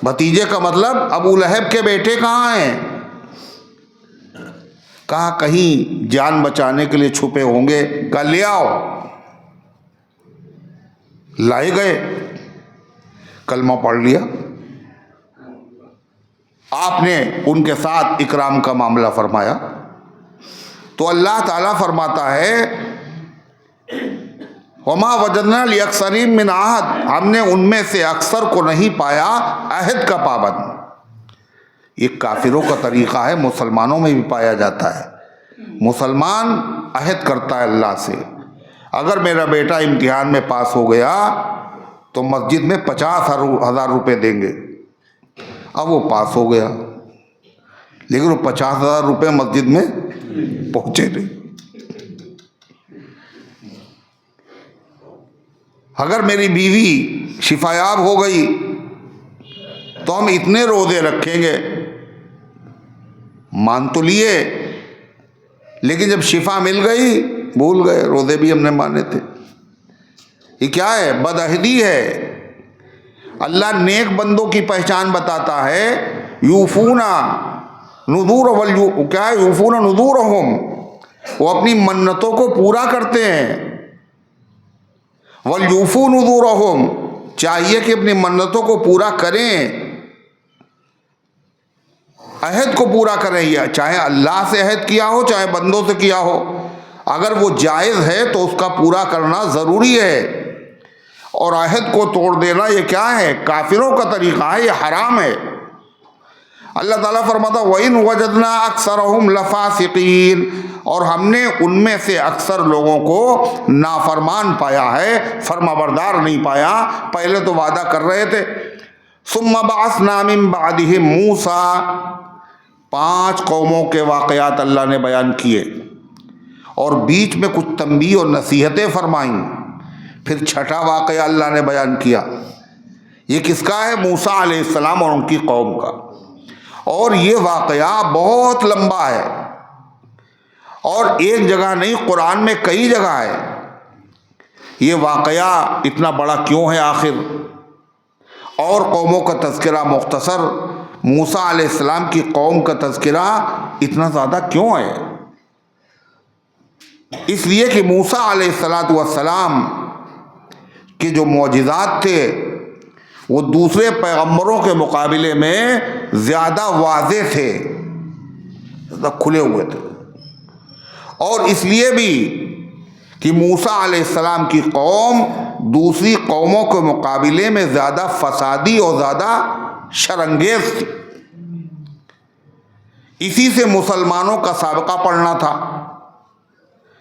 بھتیجے کا مطلب ابو لہب کے بیٹے کہاں ہیں؟ کہا کہیں جان بچانے کے لیے چھپے ہوں گے، کہا لے آؤ۔ لائے گئے، کلمہ پڑھ لیا۔ آپ نے ان کے ساتھ اکرام کا معاملہ فرمایا تو اللہ تعالیٰ فرماتا ہے وما وجدنا لأکثرهم من عہد، ہم نے ان میں سے اکثر کو نہیں پایا عہد کا پابند۔ یہ کافروں کا طریقہ ہے، مسلمانوں میں بھی پایا جاتا ہے۔ مسلمان عہد کرتا ہے اللہ سے، اگر میرا بیٹا امتحان میں پاس ہو گیا تو مسجد میں 50,000 روپے دیں گے۔ اب وہ پاس ہو گیا لیکن وہ 50,000 روپے مسجد میں پہنچے نہیں۔ اگر میری بیوی شفایاب ہو گئی تو ہم اتنے روزے رکھیں گے، مان تو لیے لیکن جب شفا مل گئی بھول گئے، روزے بھی ہم نے مانے تھے۔ یہ کیا ہے؟ بدعہدی ہے۔ اللہ نیک بندوں کی پہچان بتاتا ہے، یوفون نذور کیا ہے؟ یوفون نذورہم، وہ اپنی منتوں کو پورا کرتے ہیں۔ ولیوفوا نذورہم، چاہیے کہ اپنی منتوں کو پورا کریں، عہد کو پورا کریں، یا چاہے اللہ سے عہد کیا ہو چاہے بندوں سے کیا ہو، اگر وہ جائز ہے تو اس کا پورا کرنا ضروری ہے۔ اور عہد کو توڑ دینا یہ کیا ہے؟ کافروں کا طریقہ ہے، یہ حرام ہے۔ اللہ تعالیٰ فرماتا وَإِن وَجَدْنَا أَكْثَرَهُمْ لَفَاسِقِينَ، اور ہم نے ان میں سے اکثر لوگوں کو نافرمان پایا ہے، فرما بردار نہیں پایا۔ پہلے تو وعدہ کر رہے تھے۔ ثُمَّ بَعَثْنَا مِن بَعْدِهِم مُوسَىٰ، 5 قوموں کے واقعات اللہ نے بیان کیے اور بیچ میں کچھ تنبیہ اور نصیحتیں فرمائیں۔ پھر 6واں واقعہ اللہ نے بیان کیا، یہ کس کا ہے؟ موسیٰ علیہ السلام اور ان کی قوم کا۔ اور یہ واقعہ بہت لمبا ہے اور ایک جگہ نہیں، قرآن میں کئی جگہ ہے۔ یہ واقعہ اتنا بڑا کیوں ہے آخر؟ اور قوموں کا تذکرہ مختصر، موسیٰ علیہ السلام کی قوم کا تذکرہ اتنا زیادہ کیوں ہے؟ اس لیے کہ موسیٰ علیہ السلام کے جو معجزات تھے وہ دوسرے پیغمبروں کے مقابلے میں زیادہ واضح تھے، زیادہ کھلے ہوئے تھے۔ اور اس لیے بھی کہ موسیٰ علیہ السلام کی قوم دوسری قوموں کے مقابلے میں زیادہ فسادی اور زیادہ شرانگیز تھی۔ اسی سے مسلمانوں کا سابقہ پڑھنا تھا۔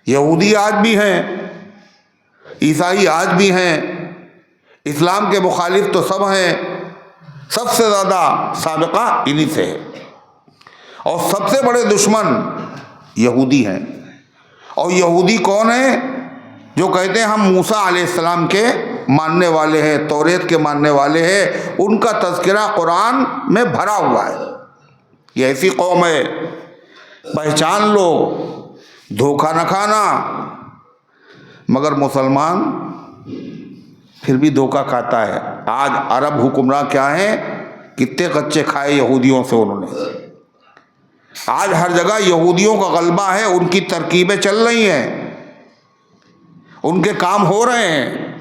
یہودی آج بھی ہیں، عیسائی آج بھی ہیں، اسلام کے مخالف تو سب ہیں، سب سے زیادہ سابقہ انہی سے ہے۔ اور سب سے بڑے دشمن یہودی ہیں۔ اور یہودی کون ہیں؟ جو کہتے ہیں ہم موسیٰ علیہ السلام کے ماننے والے ہیں، توریت کے ماننے والے ہیں، ان کا تذکرہ قرآن میں بھرا ہوا ہے۔ یہ ایسی قوم ہے، پہچان لو، دھوکہ نہ کھانا۔ مگر مسلمان پھر بھی دھوکہ کھاتا ہے۔ آج عرب حکمراں کیا ہیں، کتنے کچے کھائے یہودیوں سے انہوں نے۔ آج ہر جگہ یہودیوں کا غلبہ ہے، ان کی ترکیبیں چل رہی ہیں، ان کے کام ہو رہے ہیں،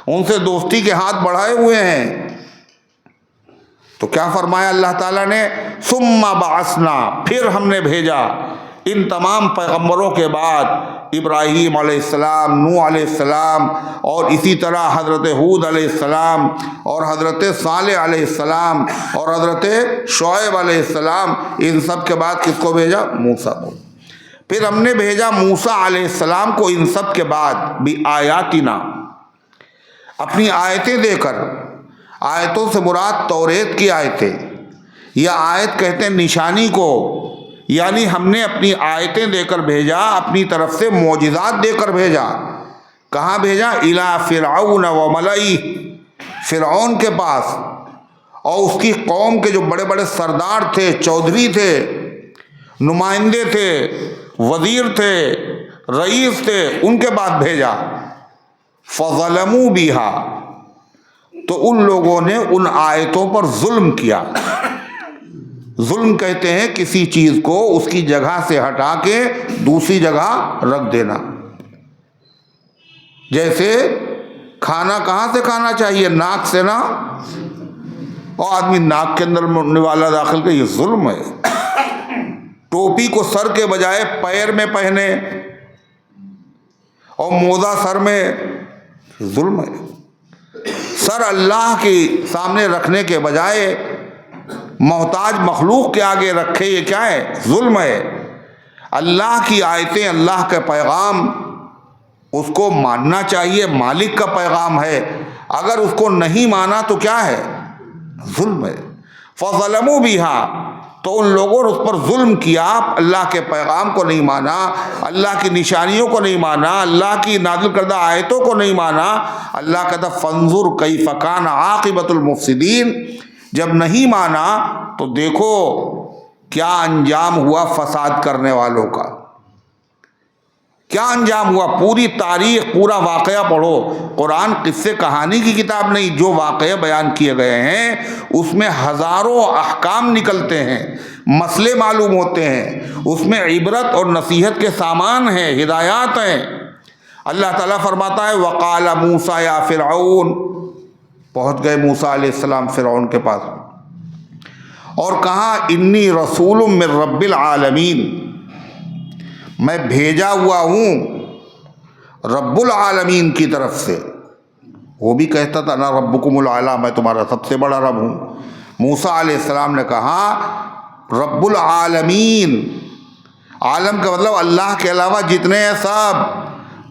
ان سے دوستی کے ہاتھ بڑھائے ہوئے ہیں۔ تو کیا فرمایا اللہ تعالیٰ نے، ثم بعثنا، پھر ہم نے بھیجا ان تمام پیغمبروں کے بعد، ابراہیم علیہ السلام، نوح علیہ السلام، اور اسی طرح حضرت ہود علیہ السلام، اور حضرت صالح علیہ السلام، اور حضرت شعیب علیہ السلام، ان سب کے بعد کس کو بھیجا، موسیٰ کو۔ پھر ہم نے بھیجا موسیٰ علیہ السلام کو ان سب کے بعد بآیاتنا، اپنی آیتیں دے کر۔ آیتوں سے مراد توریت کی آیتیں، یا آیت کہتے ہیں نشانی کو، یعنی ہم نے اپنی آیتیں دے کر بھیجا، اپنی طرف سے معجزات دے کر بھیجا۔ کہاں بھیجا، الی فرعون و ملئہ، فرعون کے پاس اور اس کی قوم کے جو بڑے بڑے سردار تھے، چودھری تھے، نمائندے تھے، وزیر تھے، رئیس تھے، ان کے بعد بھیجا۔ فظلموا بہا، تو ان لوگوں نے ان آیتوں پر ظلم کیا۔ ظلم کہتے ہیں کسی چیز کو اس کی جگہ سے ہٹا کے دوسری جگہ رکھ دینا۔ جیسے کھانا کہاں سے کھانا چاہیے، ناک سے نا، اور آدمی ناک کے اندر نوالا داخل کر، یہ ظلم ہے۔ ٹوپی کو سر کے بجائے پیر میں پہنے اور موزہ سر میں، ظلم ہے۔ سر اللہ کے سامنے رکھنے کے بجائے محتاج مخلوق کے آگے رکھے، یہ کیا ہے، ظلم ہے۔ اللہ کی آیتیں، اللہ کا پیغام، اس کو ماننا چاہیے، مالک کا پیغام ہے۔ اگر اس کو نہیں مانا تو کیا ہے، ظلم ہے۔ فظلموا بہا، تو ان لوگوں نے اس پر ظلم کیا، اللہ کے پیغام کو نہیں مانا، اللہ کی نشانیوں کو نہیں مانا، اللہ کی نازل کردہ آیتوں کو نہیں مانا۔ اللہ کہتا فانظر کیف کان عاقبۃ المفسدین، جب نہیں مانا تو دیکھو کیا انجام ہوا فساد کرنے والوں کا، کیا انجام ہوا۔ پوری تاریخ، پورا واقعہ پڑھو۔ قرآن قصے کہانی کی کتاب نہیں، جو واقعے بیان کیے گئے ہیں اس میں ہزاروں احکام نکلتے ہیں، مسئلے معلوم ہوتے ہیں، اس میں عبرت اور نصیحت کے سامان ہیں، ہدایات ہیں۔ اللہ تعالیٰ فرماتا ہے وقال موسیٰ یا فرعون، پہنچ گئے موسیٰ علیہ السلام فرعون کے پاس، اور کہا انی رسول من رب العالمین، میں بھیجا ہوا ہوں رب العالمین کی طرف سے۔ وہ بھی کہتا تھا انا ربکم الاعلی، میں تمہارا سب سے بڑا رب ہوں۔ موسیٰ علیہ السلام نے کہا رب العالمین، عالم کا مطلب اللہ کے علاوہ جتنے ہیں سب،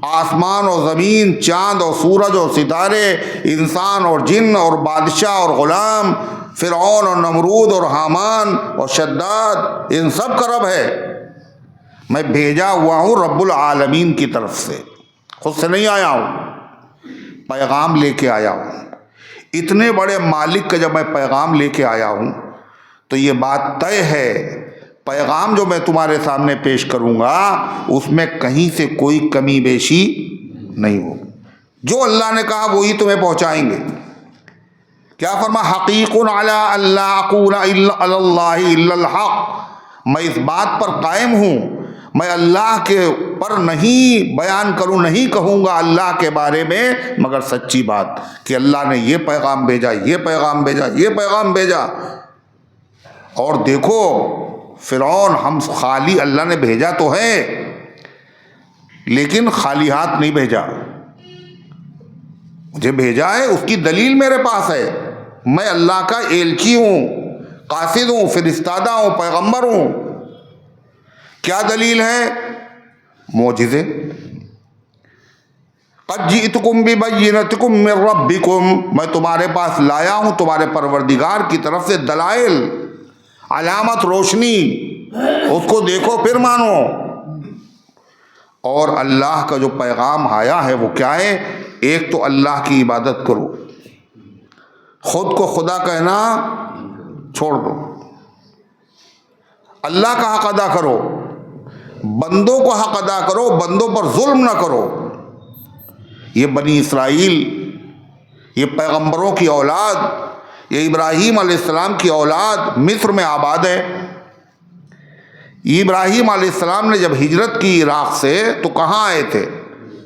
آسمان اور زمین، چاند اور سورج اور ستارے، انسان اور جن اور بادشاہ اور غلام، فرعون اور نمرود اور حامان اور شداد، ان سب کا رب ہے۔ میں بھیجا ہوا ہوں رب العالمین کی طرف سے، خود سے نہیں آیا ہوں، پیغام لے کے آیا ہوں۔ اتنے بڑے مالک کا جب میں پیغام لے کے آیا ہوں تو یہ بات طے ہے، پیغام جو میں تمہارے سامنے پیش کروں گا اس میں کہیں سے کوئی کمی بیشی نہیں ہوگی، جو اللہ نے کہا وہی تمہیں پہنچائیں گے۔ کیا فرما حقیق علی اللہ اقول علی اللہ الا الحق، میں اس بات پر قائم ہوں، میں اللہ کے پر نہیں بیان کروں، نہیں کہوں گا اللہ کے بارے میں مگر سچی بات، کہ اللہ نے یہ پیغام بھیجا، یہ پیغام بھیجا، یہ پیغام بھیجا۔ اور دیکھو فرعون، ہم خالی، اللہ نے بھیجا تو ہے لیکن خالی ہاتھ نہیں بھیجا، مجھے بھیجا ہے، اس کی دلیل میرے پاس ہے، میں اللہ کا ایلچی ہوں، قاصد ہوں، فرستادہ ہوں، پیغمبر ہوں۔ کیا دلیل ہے؟ معجزے۔ قد جئتکم ببینۃ من ربکم، میں تمہارے پاس لایا ہوں تمہارے پروردگار کی طرف سے دلائل، علامت، روشنی، اس کو دیکھو پھر مانو۔ اور اللہ کا جو پیغام آیا ہے وہ کیا ہے؟ ایک تو اللہ کی عبادت کرو، خود کو خدا کہنا چھوڑ دو، اللہ کا حق ادا کرو، بندوں کو حق ادا کرو، بندوں پر ظلم نہ کرو۔ یہ بنی اسرائیل، یہ پیغمبروں کی اولاد، یہ ابراہیم علیہ السلام کی اولاد مصر میں آباد ہے۔ ابراہیم علیہ السلام نے جب ہجرت کی عراق سے تو کہاں آئے تھے؟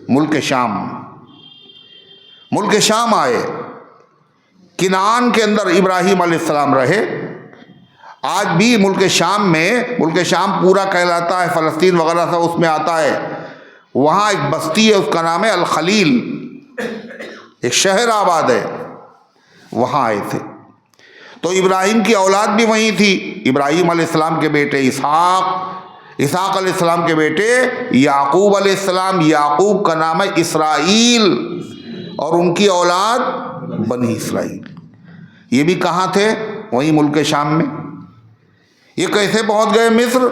ملک شام، ملک شام آئے، کنعان کے اندر ابراہیم علیہ السلام رہے۔ آج بھی ملک شام میں، ملک شام پورا کہلاتا ہے، فلسطین وغیرہ سے اس میں آتا ہے، وہاں ایک بستی ہے، اس کا نام ہے الخلیل، ایک شہر آباد ہے، وہاں آئے تھے۔ تو ابراہیم کی اولاد بھی وہیں تھی، ابراہیم علیہ السلام کے بیٹے اسحاق، اسحاق علیہ السلام کے بیٹے یعقوب علیہ السلام، یعقوب کا نام ہے اسرائیل، اور ان کی اولاد بنی اسرائیل۔ یہ بھی کہاں تھے؟ وہیں ملک شام میں۔ یہ کیسے پہنچ گئے مصر؟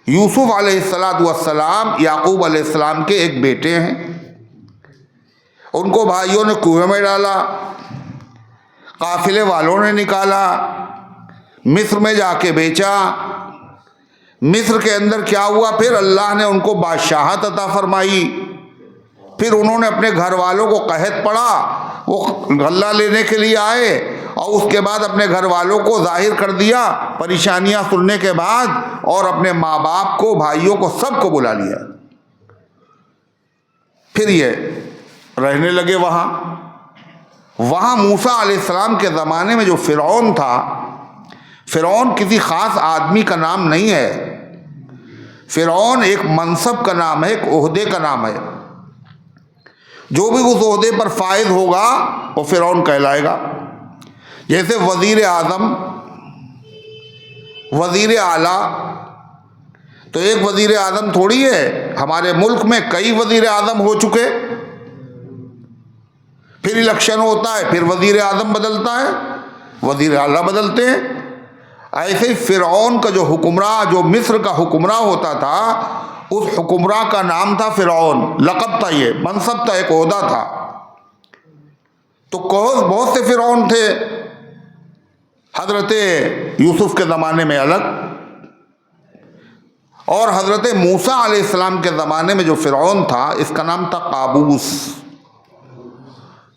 یوسف علیہ السلام یعقوب علیہ السلام کے ایک بیٹے ہیں، ان کو بھائیوں نے کنویں میں ڈالا، قافلے والوں نے نکالا، مصر میں جا کے بیچا۔ مصر کے اندر کیا ہوا؟ پھر اللہ نے ان کو بادشاہت عطا فرمائی، پھر انہوں نے اپنے گھر والوں کو قحط پڑا، وہ غلہ لینے کے لیے آئے، اور اس کے بعد اپنے گھر والوں کو ظاہر کر دیا پریشانیاں سننے کے بعد، اور اپنے ماں باپ کو، بھائیوں کو، سب کو بلا لیا۔ پھر یہ رہنے لگے وہاں۔ وہاں موسیٰ علیہ السلام کے زمانے میں جو فرعون تھا، فرعون کسی خاص آدمی کا نام نہیں ہے، فرعون ایک منصب کا نام ہے، ایک عہدے کا نام ہے۔ جو بھی اس عہدے پر فائز ہوگا وہ فرعون کہلائے گا۔ جیسے وزیر اعظم، وزیر اعلیٰ، تو ایک وزیر اعظم تھوڑی ہے، ہمارے ملک میں کئی وزیر اعظم ہو چکے، پھر الیکشن ہوتا ہے، پھر وزیر اعظم بدلتا ہے، وزیر اعلیٰ بدلتے ہیں۔ ایسے ہی فرعون کا جو حکمراں، جو مصر کا حکمراں ہوتا تھا، اس حکمراں کا نام تھا فرعون، لقب تھا، یہ منصب تھا، ایک عہدہ تھا۔ تو بہت سے فرعون تھے، حضرت یوسف کے زمانے میں الگ، اور حضرت موسیٰ علیہ السلام کے زمانے میں جو فرعون تھا، اس کا نام تھا قابوس،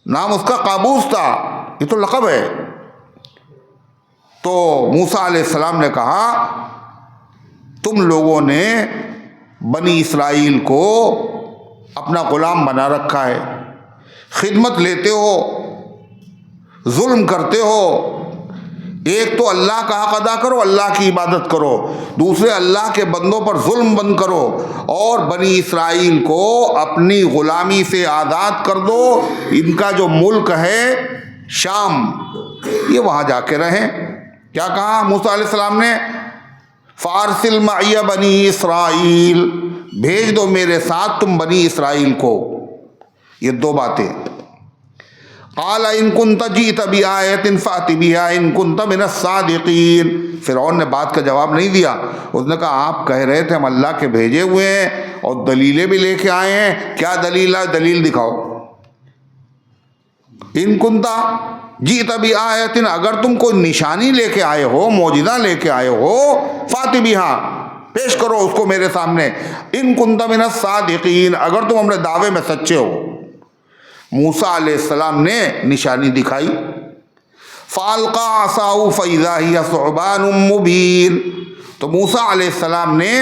نام اس کا قابوس تھا، یہ تو لقب ہے۔ تو موسیٰ علیہ السلام نے کہا تم لوگوں نے بنی اسرائیل کو اپنا غلام بنا رکھا ہے، خدمت لیتے ہو، ظلم کرتے ہو، ایک تو اللہ کا حق ادا کرو، اللہ کی عبادت کرو، دوسرے اللہ کے بندوں پر ظلم بند کرو، اور بنی اسرائیل کو اپنی غلامی سے آزاد کر دو، ان کا جو ملک ہے شام، یہ وہاں جا کے رہیں۔ کیا کہا موسیٰ علیہ السلام نے؟ فارسل معی بنی اسرائیل، بھیج دو میرے ساتھ تم بنی اسرائیل کو۔ یہ دو باتیں۔ قال ان كنت جئت بآية فأت بها ان كنت من الصادقين۔ فرعون نے بات کا جواب نہیں دیا، اس نے کہا آپ کہہ رہے تھے ہم اللہ کے بھیجے ہوئے ہیں اور دلیلیں بھی لے کے آئے ہیں، کیا دلیل ہے؟ دلیل دکھاؤ۔ ان كنت جئت بآية، اگر تم کوئی نشانی لے کے آئے ہو، معجزہ لے کے آئے ہو، فأت بها، پیش کرو اس کو میرے سامنے، ان كنت من الصادقين، اگر تم اپنے دعوے میں سچے ہو۔ موسیٰ علیہ السلام نے نشانی دکھائی، فَأَلْقَىٰ عَصَاهُ فَإِذَا هِيَ ثُعْبَانٌ مُّبِينٌ، تو موسیٰ علیہ السلام نے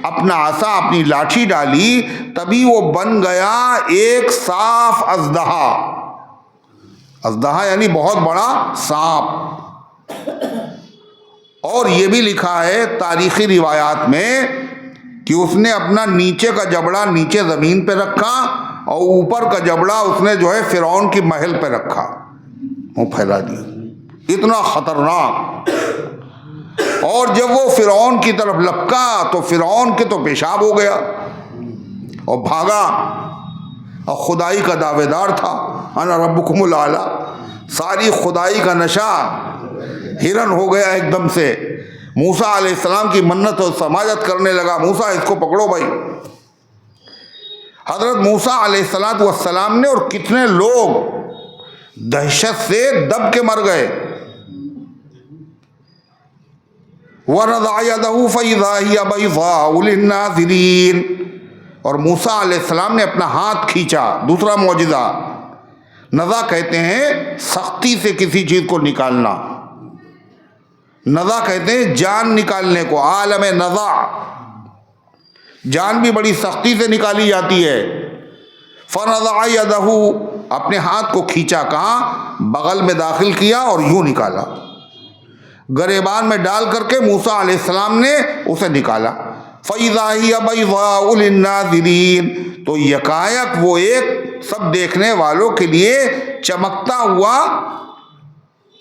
اپنا عصا، اپنی لاٹھی ڈالی، تبھی وہ بن گیا ایک صاف اژدہا، اژدہا یعنی بہت بڑا سانپ۔ اور یہ بھی لکھا ہے تاریخی روایات میں کہ اس نے اپنا نیچے کا جبڑا نیچے زمین پہ رکھا، اور اوپر کا جبڑا اس نے جو ہے فرعون کی محل پہ رکھا، وہ پھیلا دیا، اتنا خطرناک۔ اور جب وہ فرعون کی طرف لپکا تو فرعون کے تو پیشاب ہو گیا اور بھاگا، اور خدائی کا دعوے دار تھا، انا ربکم الاعلی، ساری خدائی کا نشہ ہرن ہو گیا ایک دم سے۔ موسیٰ علیہ السلام کی منت و سماجت کرنے لگا، موسیٰ اس کو پکڑو بھائی۔ حضرت موسیٰ علیہ السلام نے، اور کتنے لوگ دہشت سے دب کے مر گئے. وَنَزَعَ يَدَهُ فَإِذَا هِيَ بَيْضَاءُ لِلنَّاظِرِينَ، اور موسیٰ علیہ السلام نے اپنا ہاتھ کھینچا. دوسرا معجزہ. نزع کہتے ہیں سختی سے کسی چیز کو نکالنا. نزع کہتے ہیں جان نکالنے کو. عالم نزع، جان بھی بڑی سختی سے نکالی جاتی ہے. فَنَزَعَ يَدَهُ، اپنے ہاتھ کو کھینچا. کہاں؟ بغل میں داخل کیا اور یوں نکالا. گریبان میں ڈال کر کے موسیٰ علیہ السلام نے اسے نکالا. فَإِذَا هِيَ بَيْضَاءُ لِلنَّاظِرِينَ، تو یکایک وہ ایک سب دیکھنے والوں کے لیے چمکتا ہوا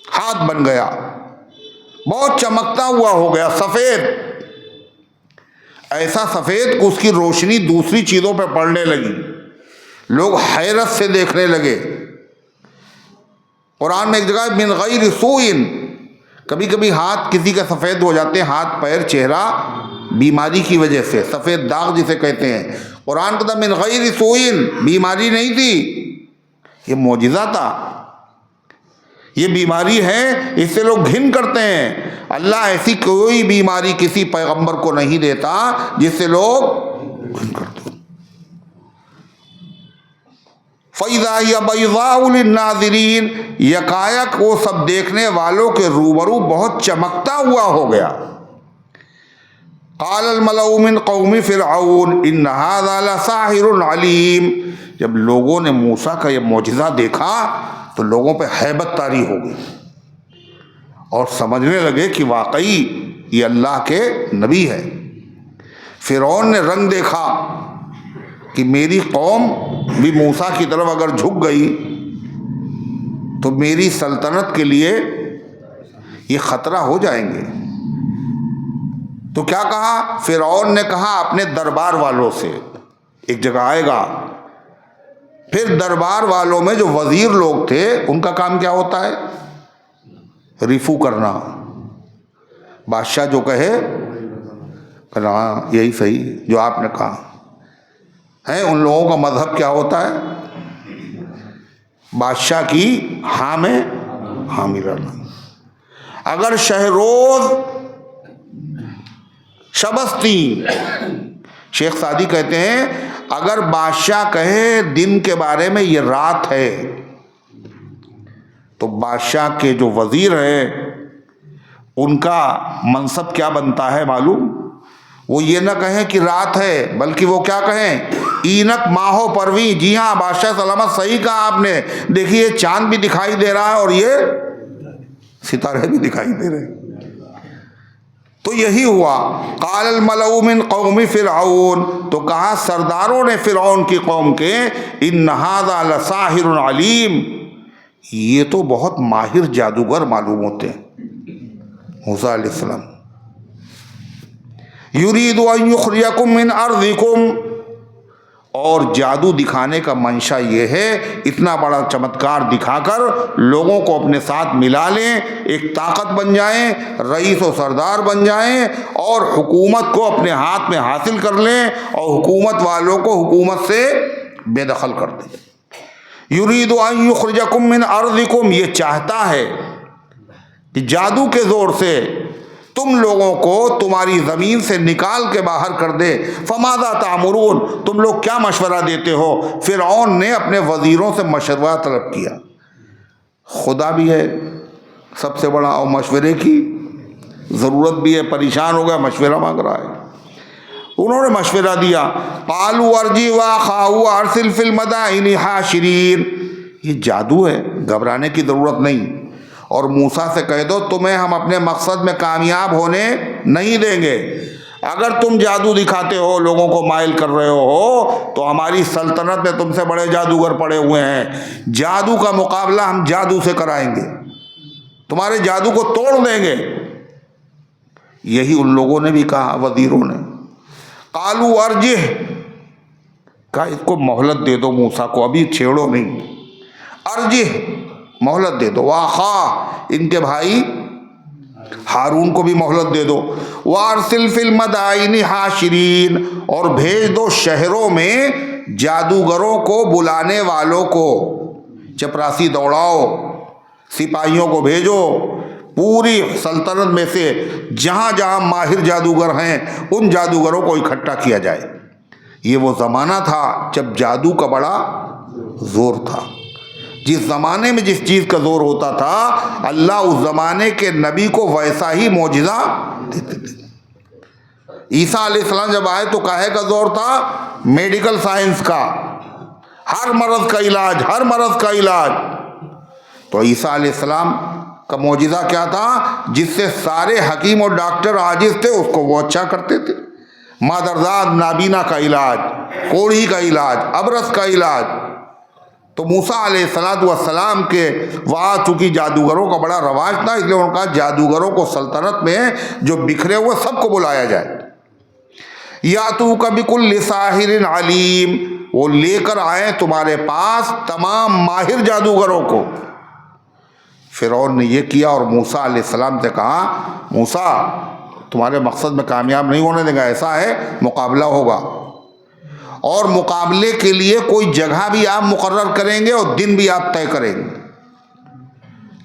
ہاتھ بن گیا. بہت چمکتا ہوا ہو گیا، سفید، ایسا سفید کہ اس کی روشنی دوسری چیزوں پہ پڑنے لگی. لوگ حیرت سے دیکھنے لگے. قرآن میں ایک جگہ من غیر سوء، کبھی کبھی ہاتھ کسی کے سفید ہو جاتے ہیں، ہاتھ پیر چہرہ، بیماری کی وجہ سے، سفید داغ جسے کہتے ہیں. قرآن کہتا من غیر سوء، بیماری نہیں تھی، یہ معجزہ تھا. یہ بیماری ہے، اس سے لوگ گھن کرتے ہیں. اللہ ایسی کوئی بیماری کسی پیغمبر کو نہیں دیتا جس سے لوگ گھن کرتے ہیں. فَإِذَا هِيَ بَيْضَاءُ لِلنَّاظِرِينَ، یکایک وہ سب دیکھنے والوں کے روبرو بہت چمکتا ہوا ہو گیا. قَالَ الْمَلَأُ مِنْ قَوْمِ فِرْعَوْنَ إِنَّ هَذَا لَسَاحِرٌ عَلِيمٌ، جب لوگوں نے موسیٰ کا یہ معجزہ دیکھا تو لوگوں پہ ہیبت طاری ہو گئی اور سمجھنے لگے کہ واقعی یہ اللہ کے نبی ہے. فرعون نے رنگ دیکھا کہ میری قوم بھی موسیٰ کی طرف اگر جھک گئی تو میری سلطنت کے لیے یہ خطرہ ہو جائیں گے. تو کیا کہا فرعون نے؟ کہا اپنے دربار والوں سے. ایک جگہ آئے گا، پھر دربار والوں میں جو وزیر لوگ تھے ان کا کام کیا ہوتا ہے؟ ریفو کرنا. بادشاہ جو کہے ہاں یہی صحیح جو آپ نے کہا ہے. ان لوگوں کا مذہب کیا ہوتا ہے؟ بادشاہ کی ہاں میں حامی رہنا. اگر شہروز شبستی، شیخ سعدی کہتے ہیں اگر بادشاہ کہے دن کے بارے میں یہ رات ہے، تو بادشاہ کے جو وزیر ہیں ان کا منصب کیا بنتا ہے معلوم؟ وہ یہ نہ کہیں کہ رات ہے، بلکہ وہ کیا کہیں؟ اینک ماہو پرویں. جی ہاں بادشاہ سلامت، صحیح کہا آپ نے. دیکھیے چاند بھی دکھائی دے رہا ہے اور یہ ستارے بھی دکھائی دے رہے ہیں. تو یہی ہوا. قال الملأ من قوم فرعون، تو کہا سرداروں نے فرعون کی قوم کے، ان ھذا لساحر علیم، یہ تو بہت ماہر جادوگر معلوم ہوتے ہیں. موسیٰ علیہ السلام یرید ان یخرجکم من ارضکم، اور جادو دکھانے کا منشا یہ ہے اتنا بڑا چمتکار دکھا کر لوگوں کو اپنے ساتھ ملا لیں، ایک طاقت بن جائیں، رئیس و سردار بن جائیں اور حکومت کو اپنے ہاتھ میں حاصل کر لیں اور حکومت والوں کو حکومت سے بے دخل کر دیں. یرید ان یخرجکم من ارضکم، یہ چاہتا ہے کہ جادو کے زور سے تم لوگوں کو تمہاری زمین سے نکال کے باہر کر دے. فماذا تأمرون، تم لوگ کیا مشورہ دیتے ہو؟ فرعون نے اپنے وزیروں سے مشورہ طلب کیا. خدا بھی ہے سب سے بڑا اور مشورے کی ضرورت بھی ہے، پریشان ہو گیا مشورہ مانگ رہا ہے. انہوں نے مشورہ دیا. قالوا ارجع واخاه وارسل في المدائن حاشرین، یہ جادو ہے، گھبرانے کی ضرورت نہیں. اور موسیٰ سے کہہ دو تمہیں ہم اپنے مقصد میں کامیاب ہونے نہیں دیں گے. اگر تم جادو دکھاتے ہو، لوگوں کو مائل کر رہے ہو، تو ہماری سلطنت میں تم سے بڑے جادوگر پڑے ہوئے ہیں. جادو کا مقابلہ ہم جادو سے کرائیں گے، تمہارے جادو کو توڑ دیں گے. یہی ان لوگوں نے بھی کہا، وزیروں نے. قالوا ارجع، کہا اس کو مہلت دے دو، موسیٰ کو ابھی چھیڑو نہیں. ارجع، مہلت دے دو. واخا، ان کے بھائی ہارون کو بھی مہلت دے دو. وارسل فی المدائن حاشرین، اور بھیج دو شہروں میں جادوگروں کو بلانے والوں کو چپراسی دوڑاؤ، سپاہیوں کو بھیجو، پوری سلطنت میں سے جہاں جہاں ماہر جادوگر ہیں ان جادوگروں کو اکٹھا کیا جائے۔ یہ وہ زمانہ تھا جب جادو کا بڑا زور تھا۔ جس زمانے میں جس چیز کا زور ہوتا تھا اللہ اس زمانے کے نبی کو ویسا ہی معجزہ دیتے تھے۔ عیسیٰ علیہ السلام جب آئے تو کاہے کا زور تھا؟ میڈیکل سائنس کا، ہر مرض کا علاج، ہر مرض کا علاج۔ تو عیسیٰ علیہ السلام کا معجزہ کیا تھا؟ جس سے سارے حکیم اور ڈاکٹر عاجز تھے اس کو وہ اچھا کرتے تھے۔ مادرزاد نابینا کا علاج، کوڑھی کا علاج، ابرص کا علاج۔ تو موسیٰ علیہ السلام کے وہاں چونکہ جادوگروں کا بڑا رواج تھا، اس لیے انہوں نے کہا جادوگروں کو سلطنت میں جو بکھرے ہوئے سب کو بلایا جائے۔ یاتوک بکل ساحر علیم، وہ لے کر آئے تمہارے پاس تمام ماہر جادوگروں کو۔ فرعون نے یہ کیا اور موسیٰ علیہ السلام سے کہا موسیٰ تمہارے مقصد میں کامیاب نہیں ہونے دیں گا، ایسا ہے مقابلہ ہوگا، اور مقابلے کے لیے کوئی جگہ بھی آپ مقرر کریں گے اور دن بھی آپ طے کریں گے۔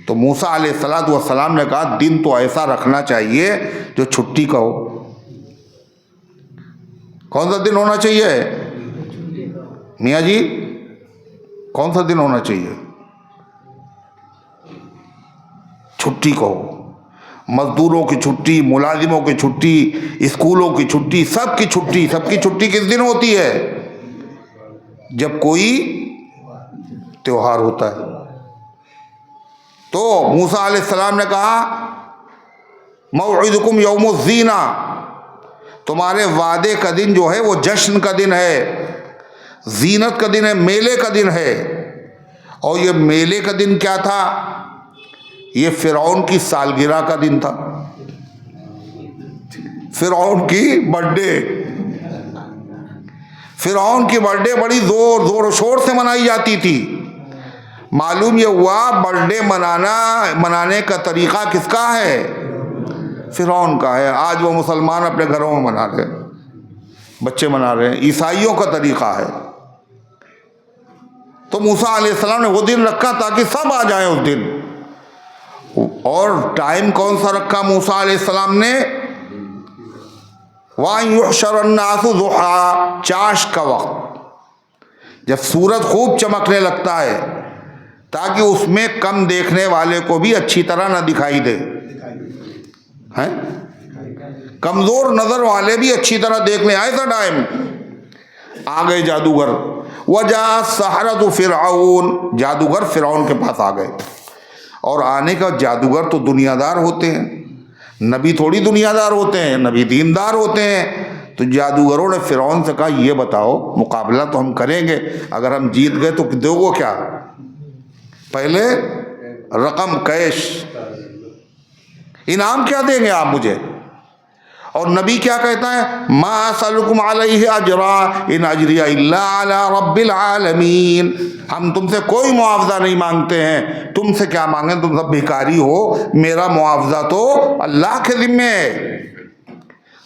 تو موسیٰ علیہ السلام نے کہا دن تو ایسا رکھنا چاہیے جو چھٹی کا ہو۔ کون سا دن ہونا چاہیے میاں جی؟ کون سا دن ہونا چاہیے؟ چھٹی کا ہو۔ مزدوروں کی چھٹی، ملازموں کی چھٹی، اسکولوں کی چھٹی، سب کی چھٹی۔ سب کی چھٹی کس دن ہوتی ہے؟ جب کوئی تیوہار ہوتا ہے۔ تو موسیٰ علیہ السلام نے کہا موعدکم یوم الزینہ، تمہارے وعدے کا دن جو ہے وہ جشن کا دن ہے، زینت کا دن ہے، میلے کا دن ہے۔ اور یہ میلے کا دن کیا تھا؟ یہ فرعون کی سالگرہ کا دن تھا، فرعون کی برتھ ڈے۔ فرعون کی برتھ ڈے بڑی زور و شور سے منائی جاتی تھی۔ معلوم یہ ہوا برتھ ڈے منانے کا طریقہ کس کا ہے؟ فرعون کا ہے۔ آج وہ مسلمان اپنے گھروں میں منا رہے ہیں، بچے منا رہے ہیں، عیسائیوں کا طریقہ ہے۔ تو موسیٰ علیہ السلام نے وہ دن رکھا تاکہ سب آ جائیں اس دن۔ اور ٹائم کون سا رکھا موسیٰ علیہ السلام نے؟ وَأَن يُحْشَرَ النَّاسُ ضُحًى، چاش کا وقت جب سورج خوب چمکنے لگتا ہے، تاکہ اس میں کم دیکھنے والے کو بھی اچھی طرح نہ دکھائی دے، کمزور نظر والے بھی اچھی طرح دیکھ لیں، ایسا ٹائم۔ آ گئے جادوگر، وَجَاءَ السَّحَرَةُ فِرْعَوْنَ، جادوگر فرعون کے پاس آ گئے۔ اور آنے کا جادوگر تو دنیا دار ہوتے ہیں، نبی تھوڑی دنیا دار ہوتے ہیں، نبی دیندار ہوتے ہیں۔ تو جادوگروں نے فرعون سے کہا یہ بتاؤ مقابلہ تو ہم کریں گے، اگر ہم جیت گئے تو دو گو کیا؟ پہلے رقم کیش، انعام کیا دیں گے آپ مجھے؟ اور نبی کیا کہتا ہے؟ ما اسألکم علیہ اجرا ان اجری الا علی رب العالمین، ہم تم سے کوئی معاوضہ نہیں مانگتے ہیں، تم سے کیا مانگیں، تم سب بھکاری ہو، میرا معاوضہ تو اللہ کے ذمے ہے۔